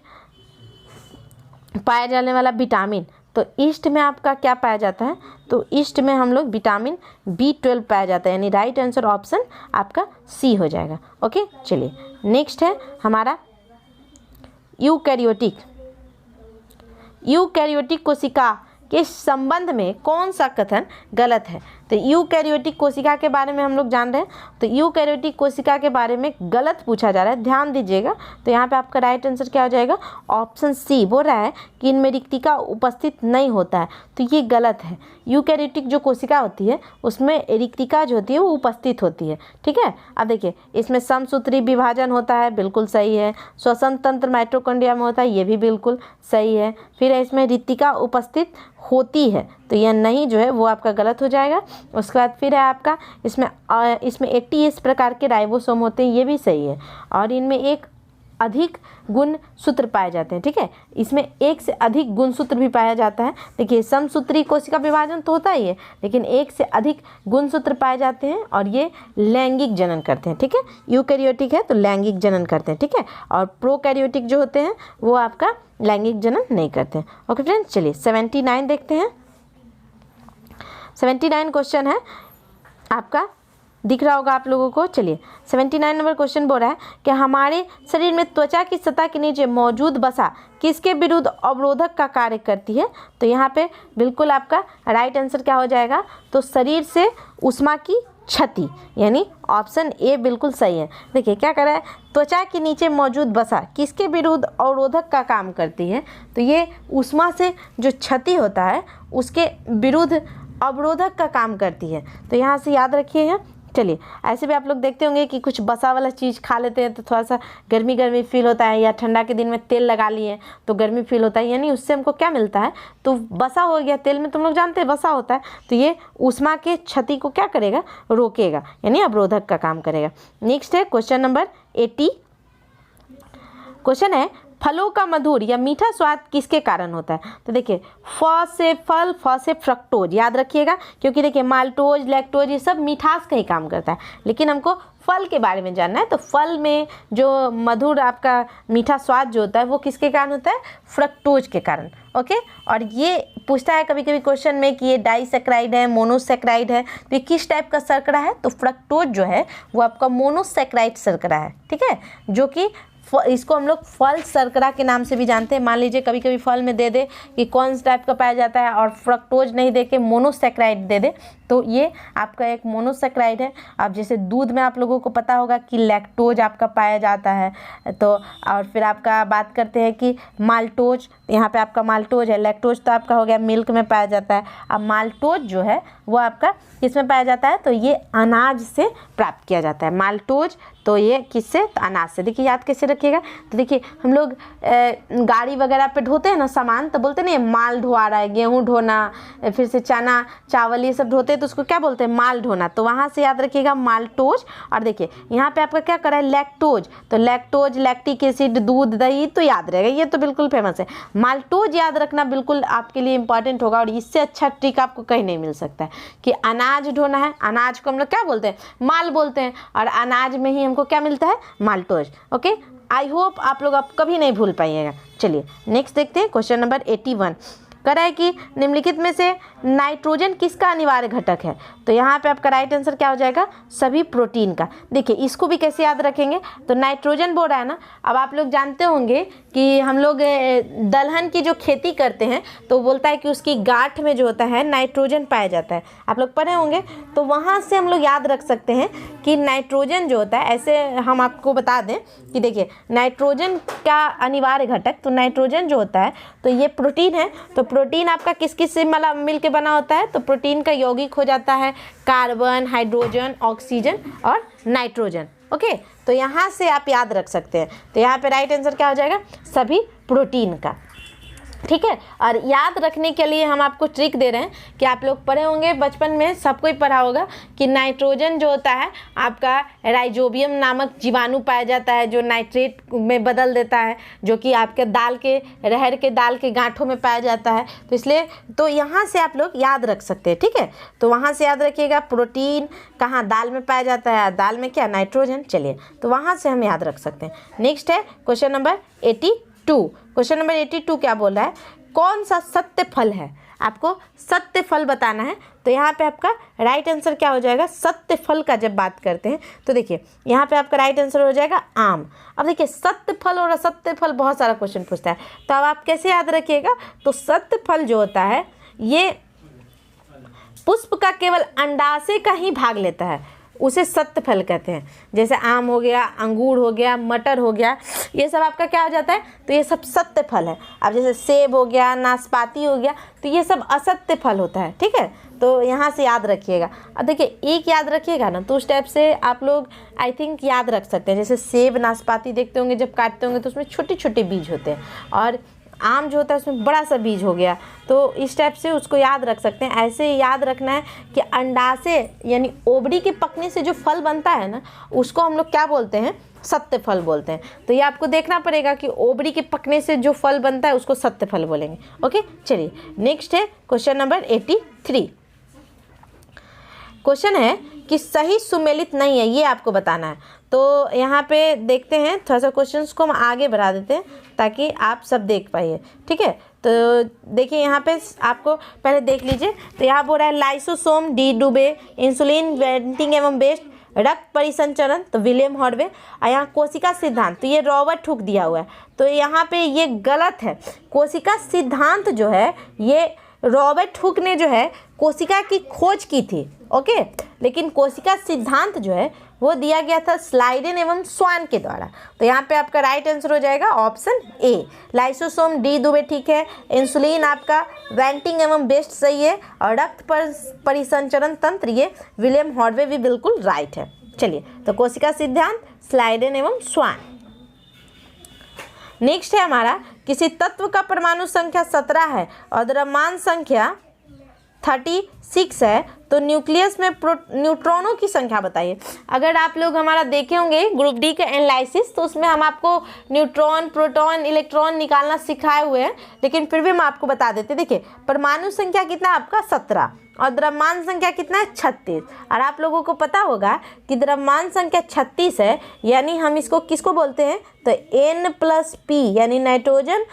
पाया जाने वाला विटामिन, तो ईस्ट में आपका क्या पाया जाता है, तो ईस्ट में हम लोग विटामिन B12 पाया जाता है, यानी राइट आंसर ऑप्शन आपका सी हो जाएगा। ओके, चलिए नेक्स्ट है हमारा यूकैरियोटिक कोशिका के संबंध में कौन सा कथन गलत है। तो यूकैरियोटिक कोशिका के बारे में हम लोग जान रहे हैं, तो यूकैरियोटिक कोशिका के बारे में गलत पूछा जा रहा है, ध्यान दीजिएगा। तो यहाँ पे आपका राइट आंसर क्या हो जाएगा, ऑप्शन सी। बोल रहा है कि इनमें रिक्तिका उपस्थित नहीं होता है, तो ये गलत है। यूकैरियोटिक जो कोशिका होती है उसमें रिक्तिका जो होती है वो उपस्थित होती है, ठीक है। अब देखिए इसमें समसूत्री विभाजन होता है, बिल्कुल सही है। श्वसन तंत्र माइटोकॉन्ड्रिया में होता है, ये भी बिल्कुल सही है। फिर इसमें रिक्तिका उपस्थित होती है, तो यह नहीं जो है वो आपका गलत हो जाएगा। उसके बाद फिर है आपका इसमें 80 प्रकार के राइबोसोम होते हैं, ये भी सही है। और इनमें एक अधिक गुणसूत्र पाए जाते हैं, ठीक है। इसमें एक से अधिक गुणसूत्र भी पाया जाता है। देखिए समसूत्री कोशिका विभाजन तो होता ही है, लेकिन एक से अधिक गुणसूत्र पाए जाते हैं और ये लैंगिक जनन करते हैं, ठीक है। यूकैरियोटिक है तो लैंगिक जनन करते हैं, ठीक है। और प्रोकैरियोटिक जो होते हैं वो आपका लैंगिक जनन नहीं करते हैं। ओके फ्रेंड्स, चलिए 79 देखते हैं। 79 क्वेश्चन है आपका, दिख रहा होगा आप लोगों को। चलिए 79 नंबर क्वेश्चन बोल रहा है कि हमारे शरीर में त्वचा की सतह के नीचे मौजूद वसा किसके विरुद्ध अवरोधक का कार्य करती है। तो यहाँ पे बिल्कुल आपका राइट आंसर क्या हो जाएगा, तो शरीर से उष्मा की क्षति, यानी ऑप्शन ए बिल्कुल सही है। देखिए क्या कर रहा है, त्वचा के नीचे मौजूद वसा किसके विरुद्ध अवरोधक का काम करती है, तो ये उष्मा से जो क्षति होता है उसके विरुद्ध अवरोधक का काम करती है। तो यहाँ से याद रखिएगा। चलिए ऐसे भी आप लोग देखते होंगे कि कुछ बसा वाला चीज़ खा लेते हैं तो थोड़ा सा गर्मी गर्मी फील होता है, या ठंडा के दिन में तेल लगा लिए तो गर्मी फील होता है, यानी उससे हमको क्या मिलता है, तो बसा हो गया तेल में, तुम लोग जानते हैं बसा होता है, तो ये उष्मा के क्षति को क्या करेगा, रोकेगा, यानी अवरोधक का काम करेगा। नेक्स्ट है क्वेश्चन नंबर 80। क्वेश्चन है फलों का मधुर या मीठा स्वाद किसके कारण होता है। तो देखिए फ से फल, फ से फ्रक्टोज, याद रखिएगा, क्योंकि देखिए माल्टोज लैक्टोज ये सब मिठास का ही काम करता है, लेकिन हमको फल के बारे में जानना है। तो फल में जो मधुर आपका मीठा स्वाद जो होता है वो किसके कारण होता है, फ्रक्टोज के कारण। ओके, और ये पूछता है कभी कभी क्वेश्चन में कि ये डाइसैक्राइड है, मोनोसैक्राइड है, तो ये किस टाइप का शर्करा है, तो फ्रक्टोज जो है वो आपका मोनोसैक्राइड शर्करा है, ठीक है, जो कि इसको हम लोग फल शर्करा के नाम से भी जानते हैं। मान लीजिए कभी कभी फल में दे दे कि कौन सा टाइप का पाया जाता है और फ्रक्टोज नहीं दे के मोनोसैक्राइड दे दे, तो ये आपका एक मोनोसैक्राइड है। अब जैसे दूध में आप लोगों को पता होगा कि लैक्टोज आपका पाया जाता है, तो और फिर आपका बात करते हैं कि माल्टोज, यहाँ पे आपका माल्टोज है, लैक्टोज तो आपका हो गया मिल्क में पाया जाता है। अब माल्टोज जो है वो आपका किस में पाया जाता है, तो ये अनाज से प्राप्त किया जाता है। माल्टोज तो ये किससे, तो अनाज से। देखिए याद कैसे रखिएगा, तो देखिए हम लोग गाड़ी वगैरह पे ढोते हैं ना सामान, तो बोलते नहीं माल ढोआ रहा है, गेहूँ ढोना, फिर से चना चावल ये सब ढोते हैं तो उसको क्या बोलते हैं, माल ढोना। तो वहाँ से याद रखिएगा माल्टोज। और देखिए यहाँ पे आपका क्या करा है, लैक्टोज, तो लैक्टोज लैक्टिक एसिड, दूध दही, तो याद रहेगा, ये तो बिल्कुल फेमस है। माल्टोज याद रखना बिल्कुल आपके लिए इंपॉर्टेंट होगा, और इससे अच्छा ट्रिक आपको कहीं नहीं मिल सकता है कि अनाज ढोना है, अनाज को हम लोग क्या बोलते हैं, माल बोलते हैं, और अनाज में ही हमको क्या मिलता है, माल्टोज। ओके, आई होप आप लोग अब कभी नहीं भूल पाइएगा। चलिए नेक्स्ट देखते हैं क्वेश्चन नंबर 81। कह रहा है कि निम्नलिखित में से नाइट्रोजन किसका अनिवार्य घटक है। तो यहाँ पे आपका राइट आंसर क्या हो जाएगा, सभी प्रोटीन का। देखिए इसको भी कैसे याद रखेंगे, तो नाइट्रोजन बोल रहा है ना। अब आप लोग जानते होंगे कि हम लोग दलहन की जो खेती करते हैं तो बोलता है कि उसकी गांठ में जो होता है नाइट्रोजन पाया जाता है, आप लोग पढ़े होंगे। तो वहाँ से हम लोग याद रख सकते हैं कि नाइट्रोजन जो होता है, ऐसे हम आपको बता दें कि देखिए नाइट्रोजन का अनिवार्य घटक, तो नाइट्रोजन जो होता है तो ये प्रोटीन है। तो प्रोटीन आपका किस किस से मिल के बना होता है, तो प्रोटीन का यौगिक हो जाता है कार्बन, हाइड्रोजन, ऑक्सीजन और नाइट्रोजन। ओके, तो यहाँ से आप याद रख सकते हैं। तो यहाँ पे राइट आंसर क्या हो जाएगा, सभी प्रोटीन का। ठीक है। और याद रखने के लिए हम आपको ट्रिक दे रहे हैं कि आप लोग पढ़े होंगे बचपन में, सबको ही पढ़ा होगा कि नाइट्रोजन जो होता है आपका राइजोबियम नामक जीवाणु पाया जाता है जो नाइट्रेट में बदल देता है, जो कि आपके दाल के रहर के दाल के गांठों में पाया जाता है। तो इसलिए तो यहाँ से आप लोग याद रख सकते हैं, ठीक है। तो वहाँ से याद रखिएगा प्रोटीन कहाँ दाल में पाया जाता है, दाल में क्या नाइट्रोजन। चलिए तो वहाँ से हम याद रख सकते हैं। नेक्स्ट है क्वेश्चन नंबर 82। क्वेश्चन नंबर 82 क्या बोल रहा है, कौन सा सत्य फल है, आपको सत्य फल बताना है। तो यहाँ पे आपका राइट आंसर क्या हो जाएगा, सत्य फल का जब बात करते हैं तो देखिए यहाँ पे आपका राइट आंसर हो जाएगा आम। अब देखिए सत्य फल और असत्य फल बहुत सारा क्वेश्चन पूछता है, तो अब आप कैसे याद रखिएगा, तो सत्य फल जो होता है ये पुष्प का केवल अंडाशय का ही भाग लेता है, उसे सत्य फल कहते हैं। जैसे आम हो गया, अंगूर हो गया, मटर हो गया, ये सब आपका क्या हो जाता है, तो ये सब सत्य फल है। अब जैसे सेब हो गया, नाशपाती हो गया, तो ये सब असत्य फल होता है, ठीक है। तो यहाँ से याद रखिएगा। अब देखिए एक याद रखिएगा ना तो उस टाइप से आप लोग आई थिंक याद रख सकते हैं। जैसे सेब नाशपाती देखते होंगे जब काटते होंगे तो उसमें छोटे छोटे बीज होते हैं, और आम जो होता है उसमें बड़ा सा बीज हो गया, तो इस टाइप से उसको याद रख सकते हैं। ऐसे याद रखना है कि अंडाशय यानी ओबड़ी के पकने से जो फल बनता है ना उसको हम लोग क्या बोलते हैं, सत्य फल बोलते हैं। तो ये आपको देखना पड़ेगा कि ओबड़ी के पकने से जो फल बनता है उसको सत्य फल बोलेंगे। ओके चलिए नेक्स्ट है क्वेश्चन नंबर 83। क्वेश्चन है कि सही सुमेलित नहीं है, ये आपको बताना है। तो यहाँ पे देखते हैं, थोड़ा सा क्वेश्चंस को हम आगे बढ़ा देते हैं ताकि आप सब देख पाइए, ठीक है। तो देखिए यहाँ पे आपको पहले देख लीजिए, तो यहाँ बोल रहा है लाइसोसोम डी डुबे, इंसुलिन वेंटिंग एवं बेस्ट, रक्त परिसंचरण तो विलियम हॉर्वे, और यहाँ कोशिका सिद्धांत तो ये रॉबर्ट हुक दिया हुआ है। तो यहाँ पे ये गलत है, कोशिका सिद्धांत जो है ये रॉबर्ट हुक ने जो है कोशिका की खोज की थी, ओके। लेकिन कोशिका सिद्धांत जो है वो दिया गया था स्लाइडेन एवं स्वान के द्वारा। तो यहाँ पे आपका राइट आंसर हो जाएगा option A, lysosome D Dubey, ठीक है। इंसुलिन आपका वेंटिंग एवं बेस्ट सही है, और रक्त परिसंचरण तंत्र ये विलियम हॉर्वे भी बिल्कुल राइट है। चलिए तो कोशिका सिद्धांत स्लाइडेन एवं स्वान। नेक्स्ट है हमारा, किसी तत्व का परमाणु संख्या 17 है और द्रव्यमान संख्या 36 है तो न्यूक्लियस में न्यूट्रॉनों की संख्या बताइए। अगर आप लोग हमारा देखे होंगे ग्रुप डी का एनालिसिस तो उसमें हम आपको न्यूट्रॉन, प्रोटॉन, इलेक्ट्रॉन निकालना सिखाए हुए हैं, लेकिन फिर भी हम आपको बता देते। देखिए परमाणु संख्या कितना है आपका 17 और द्रव्यमान संख्या कितना है 36। और आप लोगों को पता होगा कि द्रव्यमान संख्या 36 है, यानी हम इसको किसको बोलते हैं, तो N+P यानी नाइट्रोजन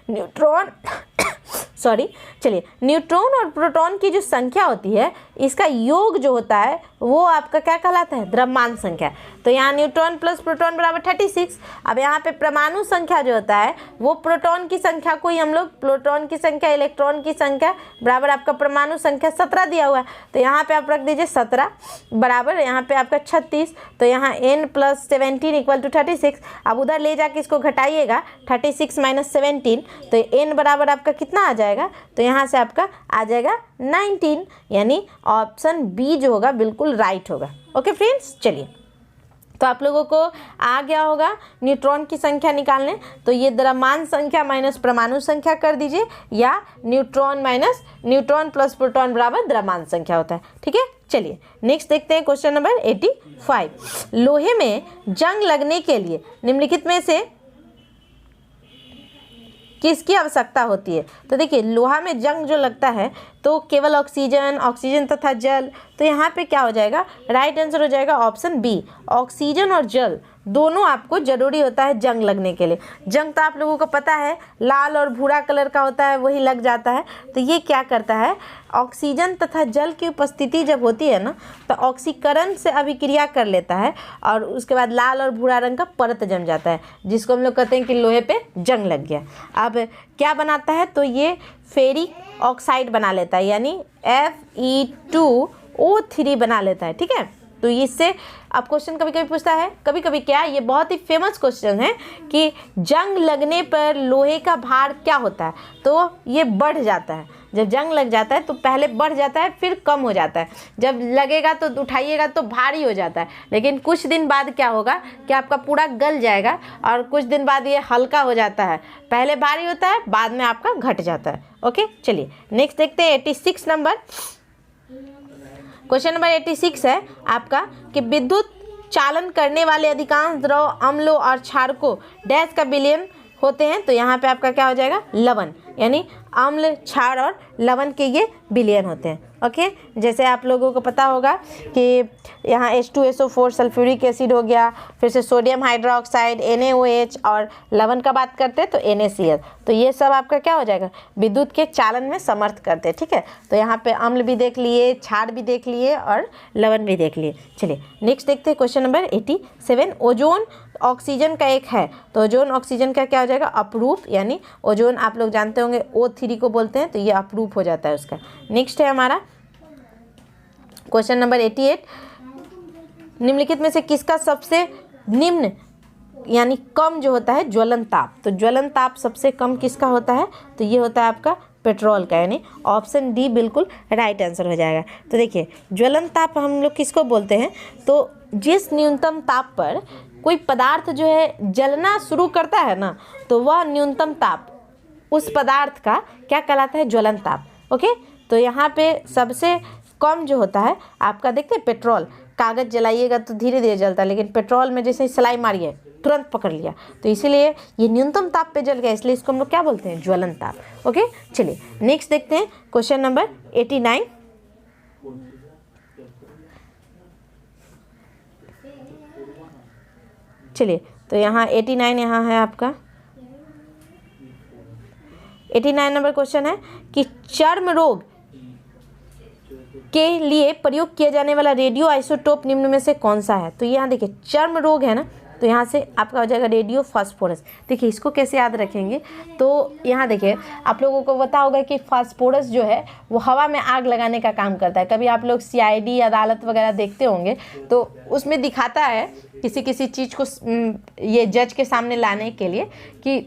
न्यूट्रॉन चलिए न्यूट्रॉन और प्रोटॉन की जो संख्या होती है इसका योग जो होता है वो आपका क्या कहलाता है, द्रव्यमान संख्या। तो यहाँ न्यूट्रॉन प्लस प्रोटॉन बराबर 36। अब यहाँ पे परमाणु संख्या जो होता है वो प्रोटॉन की संख्या को ही हम लोग, प्रोटॉन की संख्या इलेक्ट्रॉन की संख्या बराबर आपका परमाणु संख्या 17 दिया हुआ है। तो यहाँ पे आप रख दीजिए 17 बराबर यहाँ पे आपका 36। तो यहाँ n+17 = 36। अब उधर ले जाके इसको घटाइएगा, 36 - 17 तो n बराबर आपका कितना आ जाएगा, तो यहाँ से आपका आ जाएगा 19, यानी ऑप्शन बी जो होगा बिल्कुल राइट होगा। ओके फ्रेंड्स, चलिए तो आप लोगों को आ गया होगा न्यूट्रॉन की संख्या निकालने। तो ये द्रव्यमान संख्या माइनस परमाणु संख्या कर दीजिए, या न्यूट्रॉन प्लस प्रोटॉन बराबर द्रव्यमान संख्या होता है, ठीक है। चलिए नेक्स्ट देखते हैं क्वेश्चन नंबर 85। लोहे में जंग लगने के लिए निम्नलिखित में से किसकी आवश्यकता होती है। तो देखिए लोहा में जंग जो लगता है तो केवल ऑक्सीजन तथा जल। तो यहाँ पे क्या हो जाएगा, राइट आंसर हो जाएगा ऑप्शन बी, ऑक्सीजन और जल दोनों आपको जरूरी होता है जंग लगने के लिए। जंग तो आप लोगों को पता है लाल और भूरा कलर का होता है, वही लग जाता है। तो ये क्या करता है, ऑक्सीजन तथा जल की उपस्थिति जब होती है ना तो ऑक्सीकरण से अभिक्रिया कर लेता है और उसके बाद लाल और भूरा रंग का परत जम जाता है, जिसको हम लोग कहते हैं कि लोहे पे जंग लग गया। अब क्या बनाता है, तो ये फेरिक ऑक्साइड बना लेता है, यानी Fe2O3 बना लेता है, ठीक है। तो इससे अब क्वेश्चन कभी कभी पूछता है, कभी कभी क्या, ये बहुत ही फेमस क्वेश्चन है कि जंग लगने पर लोहे का भार क्या होता है, तो ये बढ़ जाता है। जब जंग लग जाता है तो पहले बढ़ जाता है फिर कम हो जाता है, जब लगेगा तो उठाइएगा तो भारी हो जाता है, लेकिन कुछ दिन बाद क्या होगा कि आपका पूरा गल जाएगा और कुछ दिन बाद ये हल्का हो जाता है, पहले भारी होता है बाद में आपका घट जाता है। ओके, चलिए नेक्स्ट देखते हैं 86 नंबर। क्वेश्चन नंबर 86 है आपका कि विद्युत चालन करने वाले अधिकांश द्रव अम्लों और क्षारकों डैश का विलयन होते हैं। तो यहाँ पे आपका क्या हो जाएगा, लवण, यानी अम्ल, क्षार और लवण के ये विलयन होते हैं। ओके, जैसे आप लोगों को पता होगा कि यहाँ H2SO4 सल्फ्यूरिक एसिड हो गया, फिर से सोडियम हाइड्रोक्साइड NaOH, और लवण का बात करते हैं तो NaCl। तो ये सब आपका क्या हो जाएगा, विद्युत के चालन में समर्थ करते हैं। ठीक है, तो यहाँ पे अम्ल भी देख लिए, क्षार भी देख लिए और लवण भी देख लिए। चलिए नेक्स्ट देखते हैं क्वेश्चन नंबर 87। ओजोन ऑक्सीजन का एक है, तो ओजोन ऑक्सीजन का क्या हो जाएगा, अपरूप, यानी ओजोन आप लोग जानते होंगे O3 को बोलते हैं, तो ये अपरूप हो जाता है उसका। नेक्स्ट है हमारा क्वेश्चन नंबर 88। निम्नलिखित में से किसका सबसे निम्न यानी कम जो होता है ज्वलन ताप, तो ज्वलन ताप सबसे कम किसका होता है, तो ये होता है आपका पेट्रोल का, यानी ऑप्शन डी बिल्कुल राइट आंसर हो जाएगा। तो देखिए ज्वलन ताप हम लोग किसको बोलते हैं, तो जिस न्यूनतम ताप पर कोई पदार्थ जो है जलना शुरू करता है ना, तो वह न्यूनतम ताप उस पदार्थ का क्या कहलाता है, ज्वलन ताप। ओके, तो यहाँ पे सबसे कम जो होता है आपका देखते हैं पेट्रोल, कागज़ जलाइएगा तो धीरे धीरे जलता है, लेकिन पेट्रोल में जैसे सिलाई मारिए तुरंत पकड़ लिया, तो इसीलिए ये न्यूनतम ताप पे जल गया, इसलिए इसको हम लोग क्या बोलते हैं, ज्वलन ताप। ओके, चलिए नेक्स्ट देखते हैं क्वेश्चन नंबर 89। चलिए तो यहाँ 89 यहाँ है आपका 89 नंबर क्वेश्चन है कि चर्म रोग के लिए प्रयोग किया जाने वाला रेडियो आइसोटोप निम्न में से कौन सा है। तो यहाँ देखिए चर्म रोग है ना, तो यहाँ से आपका हो जाएगा रेडियो फास्फोरस। देखिए इसको कैसे याद रखेंगे, तो यहाँ देखिए आप लोगों को पता होगा कि फास्फोरस जो है वो हवा में आग लगाने का काम करता है। कभी आप लोग CID अदालत वगैरह देखते होंगे तो उसमें दिखाता है किसी किसी चीज़ को ये जज के सामने लाने के लिए कि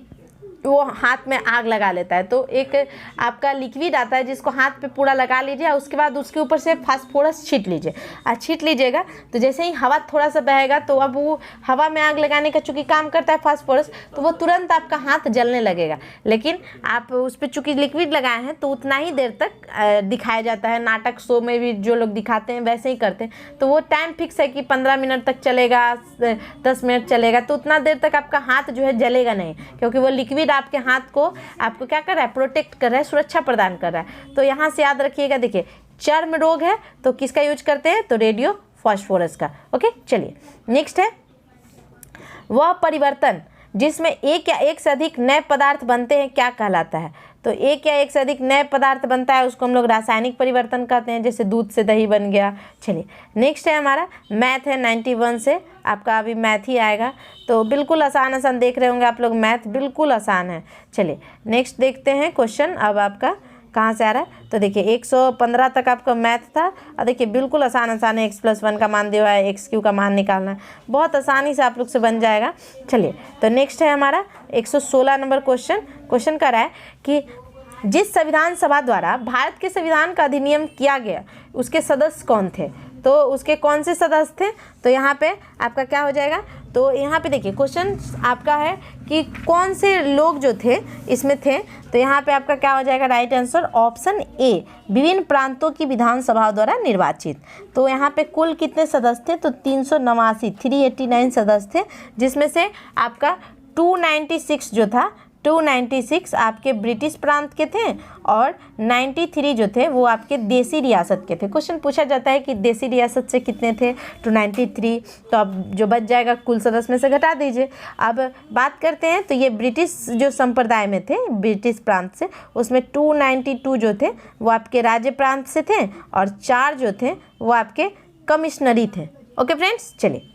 वो हाथ में आग लगा लेता है, तो एक आपका लिक्विड आता है जिसको हाथ पे पूरा लगा लीजिए और उसके बाद उसके ऊपर से फास्फोरस छींट लीजिए। और छींट लीजिएगा तो जैसे ही हवा थोड़ा सा बहेगा तो अब वो हवा में आग लगाने का चूँकि काम करता है फास्फोरस, तो वो तुरंत आपका हाथ जलने लगेगा। लेकिन आप उस पर चूँकि लिक्विड लगाए हैं तो उतना ही देर तक दिखाया जाता है, नाटक शो में भी जो लोग दिखाते हैं वैसे ही करते हैं। तो वो टाइम फिक्स है कि 15 मिनट तक चलेगा, 10 मिनट चलेगा, तो उतना देर तक आपका हाथ जो है जलेगा नहीं, क्योंकि वो लिक्विड आपके हाथ को आपको क्या कर रहा है, प्रोटेक्ट कर रहा है, सुरक्षा प्रदान कर रहा है। तो यहाँ से याद रखिएगा, देखिए चर्म रोग है तो किसका यूज करते हैं, तो रेडियो फास्फोरस का। ओके, चलिए नेक्स्ट है वह परिवर्तन जिसमें एक या एक से अधिक नए पदार्थ बनते हैं क्या कहलाता है। तो एक या एक से अधिक नए पदार्थ बनता है उसको हम लोग रासायनिक परिवर्तन कहते हैं, जैसे दूध से दही बन गया। चलिए नेक्स्ट है हमारा मैथ है 91 से, आपका अभी मैथ ही आएगा, तो बिल्कुल आसान आसान देख रहे होंगे आप लोग, मैथ बिल्कुल आसान है। चलिए नेक्स्ट देखते हैं क्वेश्चन, अब आपका कहाँ से आ रहा है, तो देखिए 115 तक आपका मैथ था, और देखिए बिल्कुल आसान आसान है, x+1 का मान दिया हुआ है, x³ का मान निकालना है, बहुत आसानी से आप लोग से बन जाएगा। चलिए तो नेक्स्ट है हमारा 116 नंबर क्वेश्चन कर रहा है कि जिस संविधान सभा द्वारा भारत के संविधान का अधिनियम किया गया उसके सदस्य कौन थे, तो उसके कौन से सदस्य थे, तो यहाँ पे आपका क्या हो जाएगा, तो यहाँ पे देखिए क्वेश्चन आपका है कि कौन से लोग जो थे इसमें थे, तो यहाँ पे आपका क्या हो जाएगा, राइट आंसर ऑप्शन ए, विभिन्न प्रांतों की विधानसभाओं द्वारा निर्वाचित। तो यहाँ पे कुल कितने सदस्य थे, तो 389 सदस्य थे, जिसमें से आपका 296 जो था, 296 आपके ब्रिटिश प्रांत के थे और 93 जो थे वो आपके देसी रियासत के थे। क्वेश्चन पूछा जाता है कि देसी रियासत से कितने थे, तो 93, तो अब जो बच जाएगा कुल सदस्य में से घटा दीजिए। अब बात करते हैं तो ये ब्रिटिश जो संप्रदाय में थे, ब्रिटिश प्रांत से, उसमें 292 जो थे वो आपके राज्य प्रांत से थे और 4 जो थे वो आपके कमिश्नरी थे। ओके फ्रेंड्स, चलिए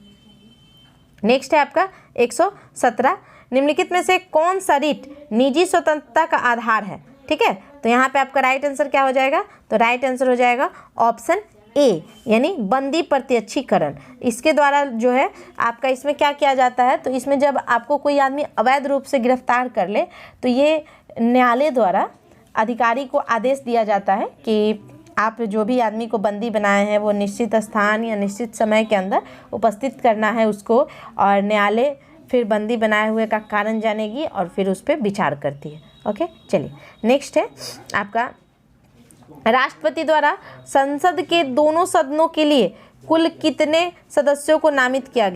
नेक्स्ट है आपका 117, निम्नलिखित में से कौन सा रीट निजी स्वतंत्रता का आधार है। ठीक है, तो यहाँ पे आपका राइट आंसर क्या हो जाएगा, तो राइट आंसर हो जाएगा ऑप्शन ए, यानी बंदी प्रत्यक्षीकरण। इसके द्वारा जो है आपका इसमें क्या किया जाता है, तो इसमें जब आपको कोई आदमी अवैध रूप से गिरफ्तार कर ले तो ये न्यायालय द्वारा अधिकारी को आदेश दिया जाता है कि आप जो भी आदमी को बंदी बनाए हैं वो निश्चित स्थान या निश्चित समय के अंदर उपस्थित करना है उसको, और न्यायालय फिर बंदी बनाए हुए का कारण जानेगी और फिर उस पर विचार करती है। ओके, चलिए नेक्स्ट है आपका, राष्ट्रपति द्वारा संसद के दोनों सदनों के लिए कुल कितने सदस्यों को नामित किया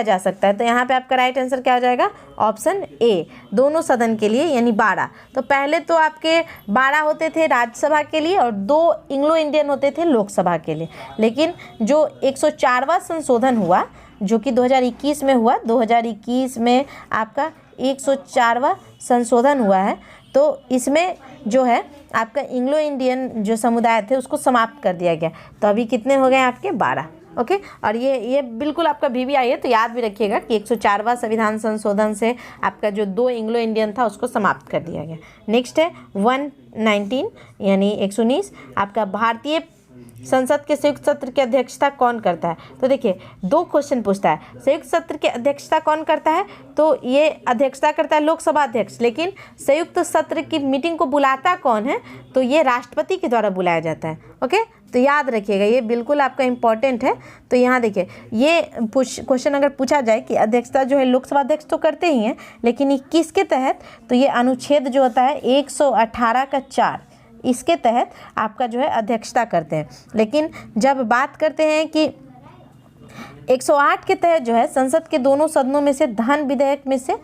जा सकता है? तो यहाँ पे आपका राइट आंसर क्या हो जाएगा? ऑप्शन ए, दोनों सदन के लिए यानी 12। तो पहले तो आपके 12 होते थे राज्यसभा के लिए और 2 एंग्लो इंडियन होते थे लोकसभा के लिए, लेकिन जो 104वां संशोधन हुआ जो कि 2021 में हुआ, 2021 में आपका 104वां संशोधन हुआ है, तो इसमें जो है आपका एंग्लो इंडियन जो समुदाय थे उसको समाप्त कर दिया गया। तो अभी कितने हो गए आपके? 12। ओके, और ये बिल्कुल आपका VVI है, तो याद भी रखिएगा कि 104वां संविधान संशोधन से आपका जो 2 एंग्लो इंडियन था उसको समाप्त कर दिया गया। नेक्स्ट है 119 यानी 119, आपका भारतीय संसद के संयुक्त सत्र की अध्यक्षता कौन करता है? तो देखिए 2 क्वेश्चन पूछता है, संयुक्त सत्र की अध्यक्षता कौन करता है? तो ये अध्यक्षता करता है लोकसभा अध्यक्ष, लेकिन संयुक्त सत्र की मीटिंग को बुलाता कौन है? तो ये राष्ट्रपति के द्वारा बुलाया जाता है। ओके, तो याद रखिएगा, ये बिल्कुल आपका इंपॉर्टेंट है। तो यहाँ देखिए ये क्वेश्चन अगर पूछा जाए कि अध्यक्षता जो है लोकसभा अध्यक्ष तो करते ही हैं, लेकिन ये किसके तहत? तो ये अनुच्छेद जो होता है 118 का 4, इसके तहत आपका जो है अध्यक्षता करते हैं। लेकिन जब बात करते हैं कि 108 के तहत जो है संसद के दोनों सदनों में से धन विधेयक में से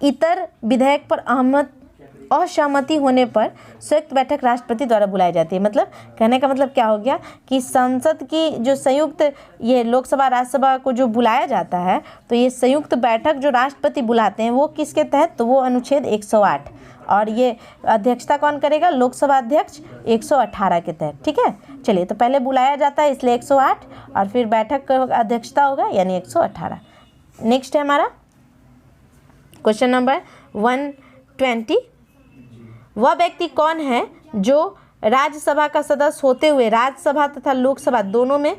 इतर विधेयक पर असहमति होने पर संयुक्त बैठक राष्ट्रपति द्वारा बुलाई जाती है। मतलब कहने का मतलब क्या हो गया कि संसद की जो संयुक्त ये लोकसभा राज्यसभा को जो बुलाया जाता है, तो ये संयुक्त बैठक जो राष्ट्रपति बुलाते हैं वो किसके तहत? तो वो अनुच्छेद 108, और ये अध्यक्षता कौन करेगा? लोकसभा अध्यक्ष 118 के तहत। ठीक है, चलिए तो पहले बुलाया जाता है इसलिए 108 और फिर बैठक का अध्यक्षता होगा यानी 118। नेक्स्ट है हमारा क्वेश्चन नंबर 120, वह व्यक्ति कौन है जो राज्यसभा का सदस्य होते हुए राज्यसभा तथा लोकसभा दोनों में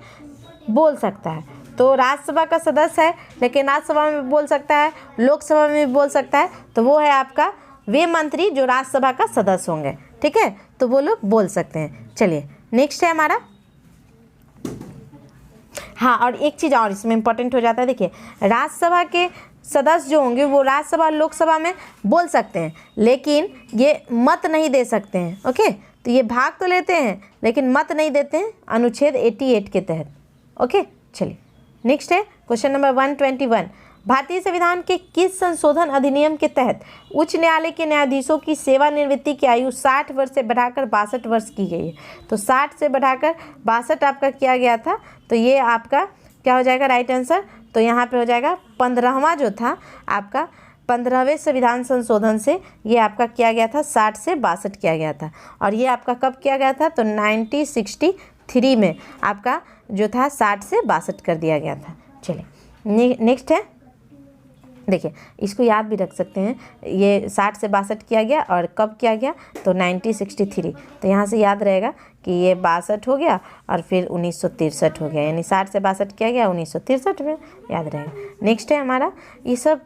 बोल सकता है? तो राज्यसभा का सदस्य है लेकिन राज्यसभा में बोल सकता है, लोकसभा में भी बोल सकता है, तो वो है आपका वे मंत्री जो राज्यसभा का सदस्य होंगे। ठीक है, तो वो लोग बोल सकते हैं। चलिए नेक्स्ट है हमारा, हाँ और एक चीज़ और इसमें इंपॉर्टेंट हो जाता है, देखिए राज्यसभा के सदस्य जो होंगे वो राज्यसभा लोकसभा में बोल सकते हैं लेकिन ये मत नहीं दे सकते हैं। ओके, तो ये भाग तो लेते हैं लेकिन मत नहीं देते हैं अनुच्छेद 88 के तहत। ओके, चलिए नेक्स्ट है क्वेश्चन नंबर 121, भारतीय संविधान के किस संशोधन अधिनियम के तहत उच्च न्यायालय के न्यायाधीशों की सेवानिवृत्ति की आयु 60 वर्ष से बढ़ाकर 62 वर्ष की गई है? तो 60 से बढ़ाकर 62 आपका किया गया था, तो ये आपका क्या हो जाएगा राइट आंसर? तो यहाँ पे हो जाएगा 15वां जो था आपका 15वें संविधान संशोधन से ये आपका किया गया था 60 से 62 किया गया था, और ये आपका कब किया गया था? तो 1963 में आपका जो था 60 से 62 कर दिया गया था। चलिए नेक्स्ट है, देखिए इसको याद भी रख सकते हैं, ये 60 से 62 किया गया और कब किया गया? तो 1963। तो यहाँ से याद रहेगा कि ये 62 हो गया और फिर 1963 हो गया, यानी 60 से 62 किया गया 1963 में, याद रहेगा। नेक्स्ट है हमारा, ये सब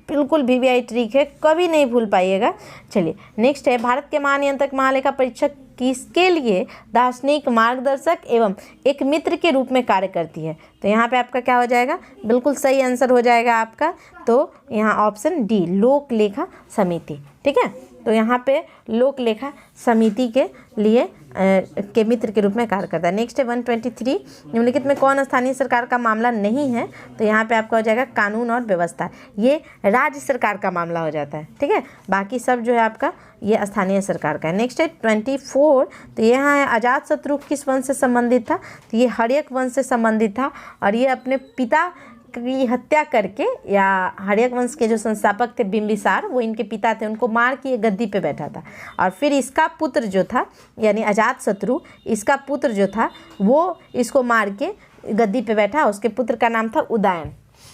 बिल्कुल VVI ट्रिक है, कभी नहीं भूल पाइएगा। चलिए नेक्स्ट है, भारत के महानियंत्रक महालेखा परीक्षक किसके लिए दार्शनिक मार्गदर्शक एवं एक मित्र के रूप में कार्य करती है? तो यहाँ पे आपका क्या हो जाएगा? बिल्कुल सही आंसर हो जाएगा आपका, तो यहाँ ऑप्शन डी लोक लेखा समिति। ठीक है, तो यहाँ पे लोक लेखा समिति के लिए के मित्र के रूप में कार्य करता है। नेक्स्ट है 123, निम्नलिखित में कौन स्थानीय सरकार का मामला नहीं है? तो यहाँ पे आपका हो जाएगा कानून और व्यवस्था, ये राज्य सरकार का मामला हो जाता है। ठीक है, बाकी सब जो है आपका ये स्थानीय सरकार का है। नेक्स्ट है 24, तो यहाँ है अजात शत्रु किस वंश से संबंधित था? तो ये हर्यक वंश से संबंधित था, और ये अपने पिता की हत्या करके, या हर्यक वंश के जो संस्थापक थे बिंबिसार, वो इनके पिता थे, उनको मार के ये गद्दी पे बैठा था, और फिर इसका पुत्र जो था यानी अजात शत्रु, इसका पुत्र जो था वो इसको मार के गद्दी पे बैठा, उसके पुत्र का नाम था उदयन।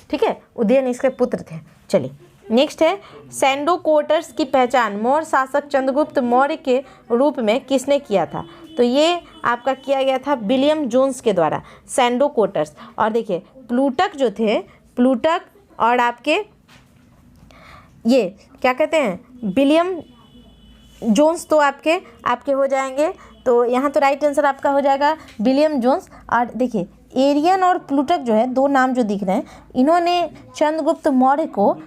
ठीक है, उदयन इसके पुत्र थे। चलिए नेक्स्ट है, सैंडो क्वार्टर्स की पहचान मौर्य शासक चंद्रगुप्त मौर्य के रूप में किसने किया था? तो ये आपका किया गया था विलियम जोन्स के द्वारा, सैंडो क्वार्टर्स। और देखिए प्लूटक जो थे, प्लूटक और आपके ये क्या कहते हैं, विलियम जोन्स तो आपके हो जाएंगे। तो यहाँ तो राइट आंसर आपका हो जाएगा विलियम जोन्स। और देखिए एरियन और प्लूटक जो है, दो नाम जो दिख रहे हैं, इन्होंने चंद्रगुप्त मौर्य को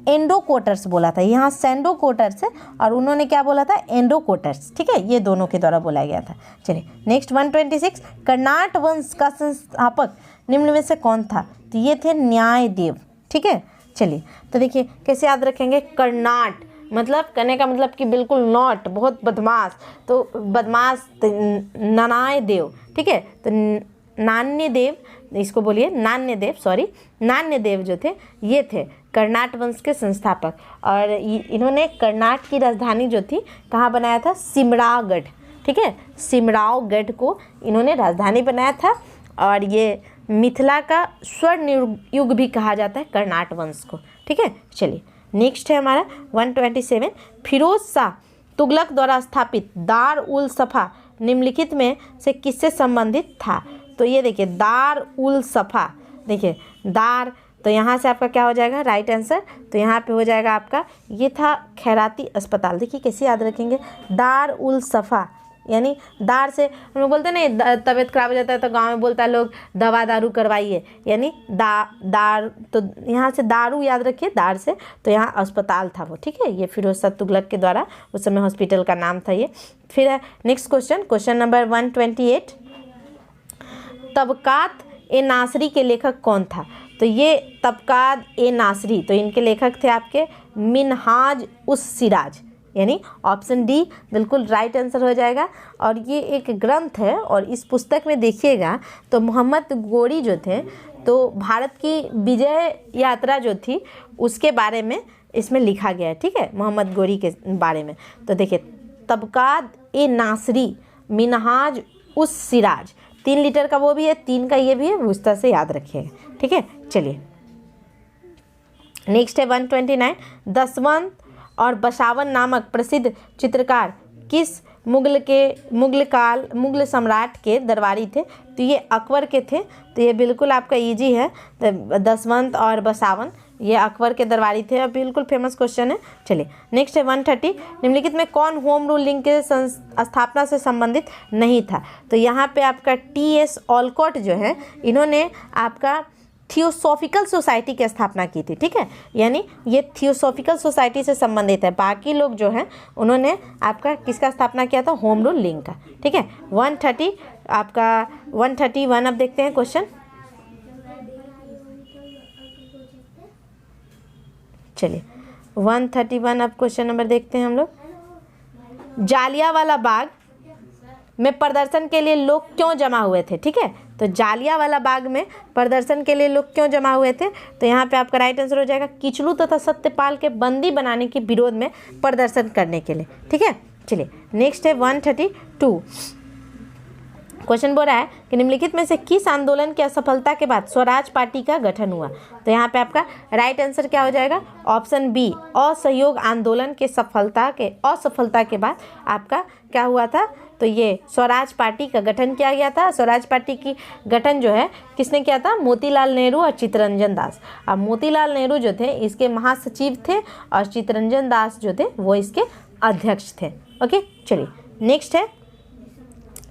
एंडोकोटर्स बोला था। यहाँ सैंडोकोटर्स है और उन्होंने क्या बोला था, एंडोकोटर्स। ठीक है, ये दोनों के द्वारा बोला गया था। चलिए नेक्स्ट 126, कर्नाट वंश का संस्थापक निम्न में से कौन था? तो ये थे न्यायदेव। ठीक है, चलिए तो देखिए कैसे याद रखेंगे। कर्नाट मतलब करने का मतलब कि बिल्कुल नॉट, बहुत बदमाश, तो बदमाश नान्यदेव। ठीक है, तो नान्यदेव, इसको बोलिए नान्यदेव, सॉरी नान्यदेव जो थे ये थे कर्नाट वंश के संस्थापक। और इन्होंने कर्नाट की राजधानी जो थी कहाँ बनाया था? सिमरावगढ़। ठीक है, सिमरावगढ़ को इन्होंने राजधानी बनाया था। और ये मिथिला का स्वर्ण युग भी कहा जाता है कर्नाट वंश को। ठीक है, चलिए नेक्स्ट है हमारा 127, फिरोज शाह तुगलक द्वारा स्थापित दार उल सफ़ा निम्नलिखित में से किससे संबंधित था? तो ये देखिए दार उल सफ़ा, देखिए दार, तो यहाँ से आपका क्या हो जाएगा राइट आंसर? तो यहाँ पे हो जाएगा आपका, ये था खैराती अस्पताल। देखिए कैसे याद रखेंगे, दार उल सफ़ा, यानी दार से हम लोग बोलते हैं ना, तबीयत खराब हो जाता है तो गांव में बोलता है लोग दवा दारू करवाइए, यानी दार, तो यहाँ से दारू याद रखिए दार से, तो यहाँ अस्पताल था वो। ठीक है, ये फिरोज शाह तुगलक के द्वारा उस समय हॉस्पिटल का नाम था ये। फिर है नेक्स्ट क्वेश्चन नंबर 128, तबकात ए नासरी के लेखक कौन था? तो ये तबकात ए नासरी, तो इनके लेखक थे आपके मिनहाज उस सिराज, यानी ऑप्शन डी बिल्कुल राइट आंसर हो जाएगा। और ये एक ग्रंथ है और इस पुस्तक में देखिएगा तो मोहम्मद गोरी जो थे, तो भारत की विजय यात्रा जो थी उसके बारे में इसमें लिखा गया है। ठीक है, मोहम्मद गोरी के बारे में। तो देखिए तबकात ए नासरी मिनहाज उस सिराज, 3 लीटर का वो भी है, 3 का ये भी है, उस तरह से याद रखिएगा। ठीक है, चलिए नेक्स्ट है 129, दसवंत और बसावन नामक प्रसिद्ध चित्रकार किस मुगल सम्राट के दरबारी थे? तो ये अकबर के थे। तो ये बिल्कुल आपका इजी है, तो दसवंत और बसावन ये अकबर के दरबारी थे और बिल्कुल फेमस क्वेश्चन है। चलिए नेक्स्ट है 130, निम्नलिखित में कौन होम रूल लिंक के स्थापना से संबंधित नहीं था? तो यहाँ पे आपका T.S. ऑलकॉट जो है, इन्होंने आपका थियोसॉफिकल सोसाइटी की स्थापना की थी। ठीक है, यानी ये थियोसॉफिकल सोसाइटी से संबंधित है। बाकी लोग जो हैं उन्होंने आपका किसका स्थापना किया था? होम रूल लिंक का। ठीक है, 130 आपका 131 अब देखते हैं क्वेश्चन। चलिए 131 अब क्वेश्चन नंबर देखते हैं हम लोग। जालियांवाला बाग में प्रदर्शन के लिए लोग क्यों जमा हुए थे? ठीक है, तो जालियांवाला बाग में प्रदर्शन के लिए लोग क्यों जमा हुए थे? तो यहाँ पे आपका राइट आंसर हो जाएगा किचलू तथा सत्यपाल के बंदी बनाने के विरोध में प्रदर्शन करने के लिए। ठीक है, चलिए नेक्स्ट है 132, क्वेश्चन बोल रहा है कि निम्नलिखित में से किस आंदोलन की असफलता के बाद स्वराज पार्टी का गठन हुआ? तो यहाँ पे आपका राइट आंसर क्या हो जाएगा? ऑप्शन बी, असहयोग आंदोलन के असफलता के बाद आपका क्या हुआ था? तो ये स्वराज पार्टी का गठन किया गया था। स्वराज पार्टी की गठन जो है किसने किया था? मोतीलाल नेहरू और चित्तरंजन दास। अब मोतीलाल नेहरू जो थे इसके महासचिव थे और चित्तरंजन दास जो थे वो इसके अध्यक्ष थे। ओके, चलिए नेक्स्ट है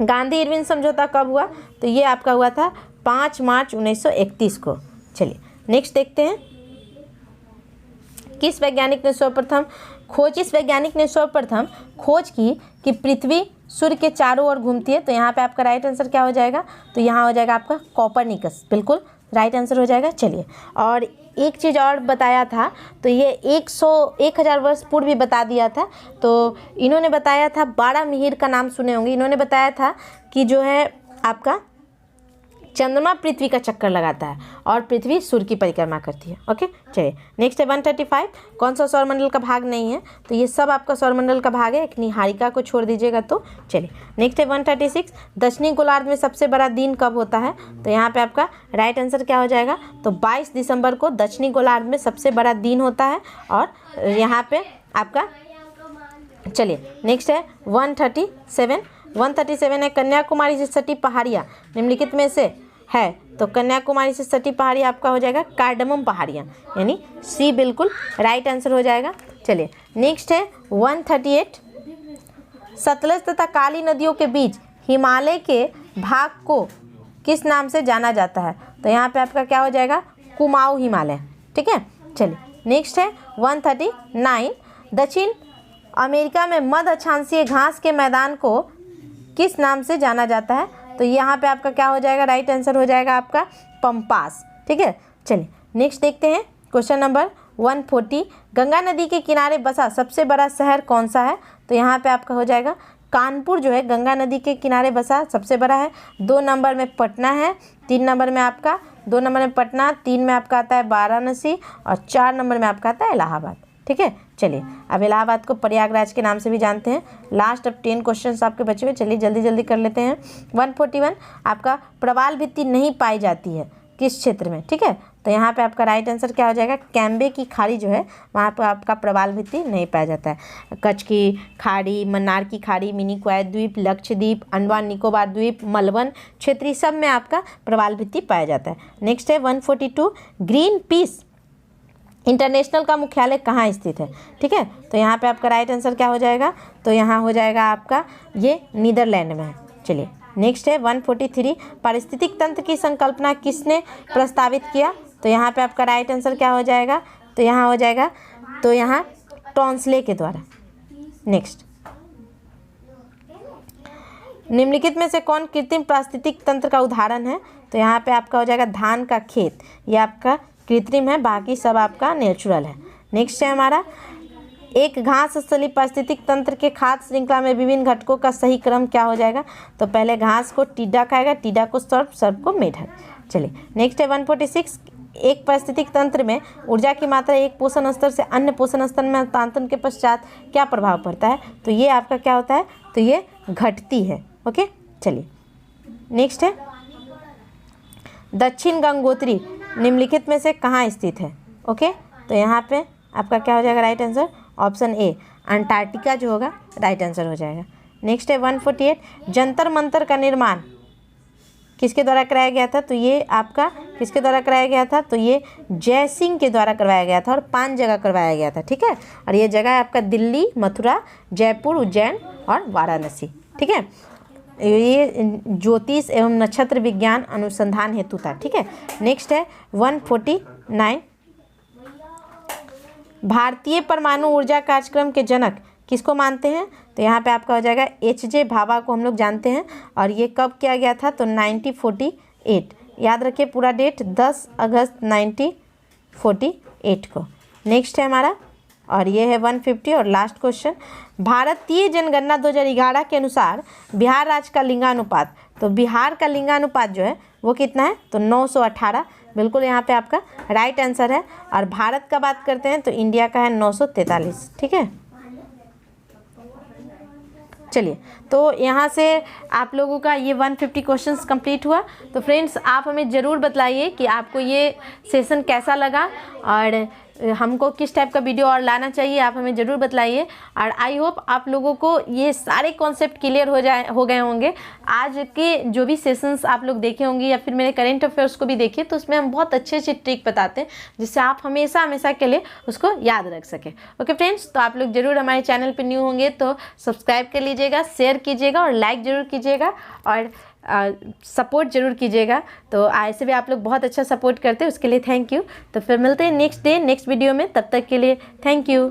गांधी इरविन समझौता कब हुआ? तो ये आपका हुआ था 5 मार्च 1931 को। चलिए नेक्स्ट देखते हैं, किस वैज्ञानिक ने सर्वप्रथम खोज की कि पृथ्वी सूर्य के चारों ओर घूमती है? तो यहाँ पे आपका राइट आंसर क्या हो जाएगा? तो यहाँ हो जाएगा आपका कॉपरनिकस, बिल्कुल राइट आंसर हो जाएगा। चलिए, और एक चीज़ और बताया था, तो ये 1000 वर्ष पूर्व भी बता दिया था। तो इन्होंने बताया था, 12 मिहिर का नाम सुने होंगे। इन्होंने बताया था कि जो है आपका चंद्रमा पृथ्वी का चक्कर लगाता है और पृथ्वी सूर्य की परिक्रमा करती है। ओके, चलिए नेक्स्ट है 135, कौन सा सौरमंडल का भाग नहीं है? तो ये सब आपका सौरमंडल का भाग है, एक निहारिका को छोड़ दीजिएगा तो। चलिए नेक्स्ट है 136, दक्षिणी गोलार्ध में सबसे बड़ा दिन कब होता है? तो यहाँ पे आपका राइट आंसर क्या हो जाएगा? तो 22 दिसंबर को दक्षिणी गोलार्ध में सबसे बड़ा दिन होता है। और यहाँ पे आपका, चलिए नेक्स्ट है 137 है, कन्याकुमारी से सटी पहाड़ियाँ निम्नलिखित में से है? तो कन्याकुमारी से सटी पहाड़ियाँ आपका हो जाएगा कार्डमम पहाड़ियाँ, यानी सी बिल्कुल राइट आंसर हो जाएगा। चलिए नेक्स्ट है 138, सतलज तथा काली नदियों के बीच हिमालय के भाग को किस नाम से जाना जाता है? तो यहाँ पे आपका क्या हो जाएगा? कुमाऊं हिमालय। ठीक है, चलिए नेक्स्ट है 139। दक्षिण अमेरिका में मध्य अक्षांशीय घास के मैदान को किस नाम से जाना जाता है? तो यहाँ पे आपका क्या हो जाएगा? राइट आंसर हो जाएगा आपका पंपास। ठीक है, चलिए नेक्स्ट देखते हैं क्वेश्चन नंबर 140। गंगा नदी के किनारे बसा सबसे बड़ा शहर कौन सा है? तो यहाँ पे आपका हो जाएगा कानपुर जो है गंगा नदी के किनारे बसा सबसे बड़ा है। 2 नंबर में पटना है, 3 नंबर में आपका 2 नंबर में पटना, 3 में आपका आता है वाराणसी और 4 नंबर में आपका आता है इलाहाबाद। ठीक है, चलिए अब इलाहाबाद को प्रयागराज के नाम से भी जानते हैं। लास्ट अब 10 क्वेश्चंस आपके बचे हुए, चलिए जल्दी जल्दी कर लेते हैं। 141 आपका प्रवाल भित्ति नहीं पाई जाती है किस क्षेत्र में? ठीक है, तो यहाँ पे आपका राइट आंसर क्या हो जाएगा? कैम्बे की खाड़ी जो है वहाँ पर आपका प्रवाल भित्ति नहीं पाया जाता है। कच्छ की खाड़ी, मन्नार की खाड़ी, मिनी क्वाय द्वीप, लक्षद्वीप, अंडमान निकोबार द्वीप, मलबन क्षेत्रीय सब में आपका प्रवाल भित्ति पाया जाता है। नेक्स्ट है 142। ग्रीन पीस इंटरनेशनल का मुख्यालय कहाँ स्थित है? ठीक है, तो यहाँ पे आपका राइट आंसर क्या हो जाएगा? तो यहाँ हो जाएगा आपका ये नीदरलैंड में है। चलिए नेक्स्ट है 143। पारिस्थितिक तंत्र की संकल्पना किसने प्रस्तावित किया? तो यहाँ पे आपका राइट आंसर क्या हो जाएगा? तो यहाँ हो जाएगा तो यहाँ टॉन्सले के द्वारा। नेक्स्ट, निम्नलिखित में से कौन कृत्रिम पारिस्थितिक तंत्र का उदाहरण है? तो यहाँ पे आपका हो जाएगा धान का खेत, ये आपका कृत्रिम है, बाकी सब आपका नेचुरल है। नेक्स्ट है हमारा एक घास स्थलीय पारिस्थितिक तंत्र के खाद्य श्रृंखला में विभिन्न घटकों का सही क्रम क्या हो जाएगा? तो पहले घास को टिड्डा खाएगा, टिड्डा को सर्प, सर्प को मेढक। चलिए नेक्स्ट है 146। एक पारिस्थितिक तंत्र में ऊर्जा की मात्रा एक पोषण स्तर से अन्य पोषण स्तर में हस्तांतरण के पश्चात क्या प्रभाव पड़ता है? तो ये आपका क्या होता है? तो ये घटती है। ओके, चलिए नेक्स्ट है दक्षिण गंगोत्री निम्नलिखित में से कहाँ स्थित है? ओके, तो यहाँ पे आपका क्या हो जाएगा? Right answer option A Antarctica जो होगा राइट आंसर हो जाएगा। नेक्स्ट है 148। जंतर मंतर का निर्माण किसके द्वारा कराया गया था? तो ये आपका किसके द्वारा कराया गया था? तो ये जय सिंह के द्वारा करवाया गया था और 5 जगह करवाया गया था। ठीक है, और ये जगह है आपका दिल्ली, मथुरा, जयपुर, उज्जैन और वाराणसी। ठीक है, ये ज्योतिष एवं नक्षत्र विज्ञान अनुसंधान हेतु था। ठीक है, नेक्स्ट है 149। भारतीय परमाणु ऊर्जा कार्यक्रम के जनक किसको मानते हैं? तो यहाँ पे आपका हो जाएगा H.J. भाभा को हम लोग जानते हैं, और ये कब किया गया था? तो 1948। याद रखिए पूरा डेट 10 अगस्त 1948 को। नेक्स्ट है हमारा, और ये है 150 और लास्ट क्वेश्चन। भारतीय जनगणना 2011 के अनुसार बिहार राज्य का लिंगानुपात, तो बिहार का लिंगानुपात जो है वो कितना है? तो 918। बिल्कुल यहाँ पे आपका राइट आंसर है। और भारत का बात करते हैं तो इंडिया का है 943। ठीक है, चलिए तो यहाँ से आप लोगों का ये 150 क्वेश्चंस कंप्लीट हुआ। तो फ्रेंड्स आप हमें ज़रूर बतलाइए कि आपको ये सेशन कैसा लगा और हमको किस टाइप का वीडियो और लाना चाहिए, आप हमें ज़रूर बतलाइए। और आई होप आप लोगों को ये सारे कॉन्सेप्ट क्लियर हो गए होंगे। आज के जो भी सेशंस आप लोग देखे होंगे या फिर मेरे करेंट अफेयर्स को भी देखिए, तो उसमें हम बहुत अच्छे अच्छे ट्रिक बताते हैं जिससे आप हमेशा हमेशा के लिए उसको याद रख सकें। ओके फ्रेंड्स, तो आप लोग ज़रूर हमारे चैनल पर न्यू होंगे तो सब्सक्राइब कर लीजिएगा, शेयर कीजिएगा और लाइक ज़रूर कीजिएगा और सपोर्ट ज़रूर कीजिएगा। तो ऐसे भी आप लोग बहुत अच्छा सपोर्ट करते हैं, उसके लिए थैंक यू। तो फिर मिलते हैं नेक्स्ट डे नेक्स्ट वीडियो में, तब तक के लिए थैंक यू।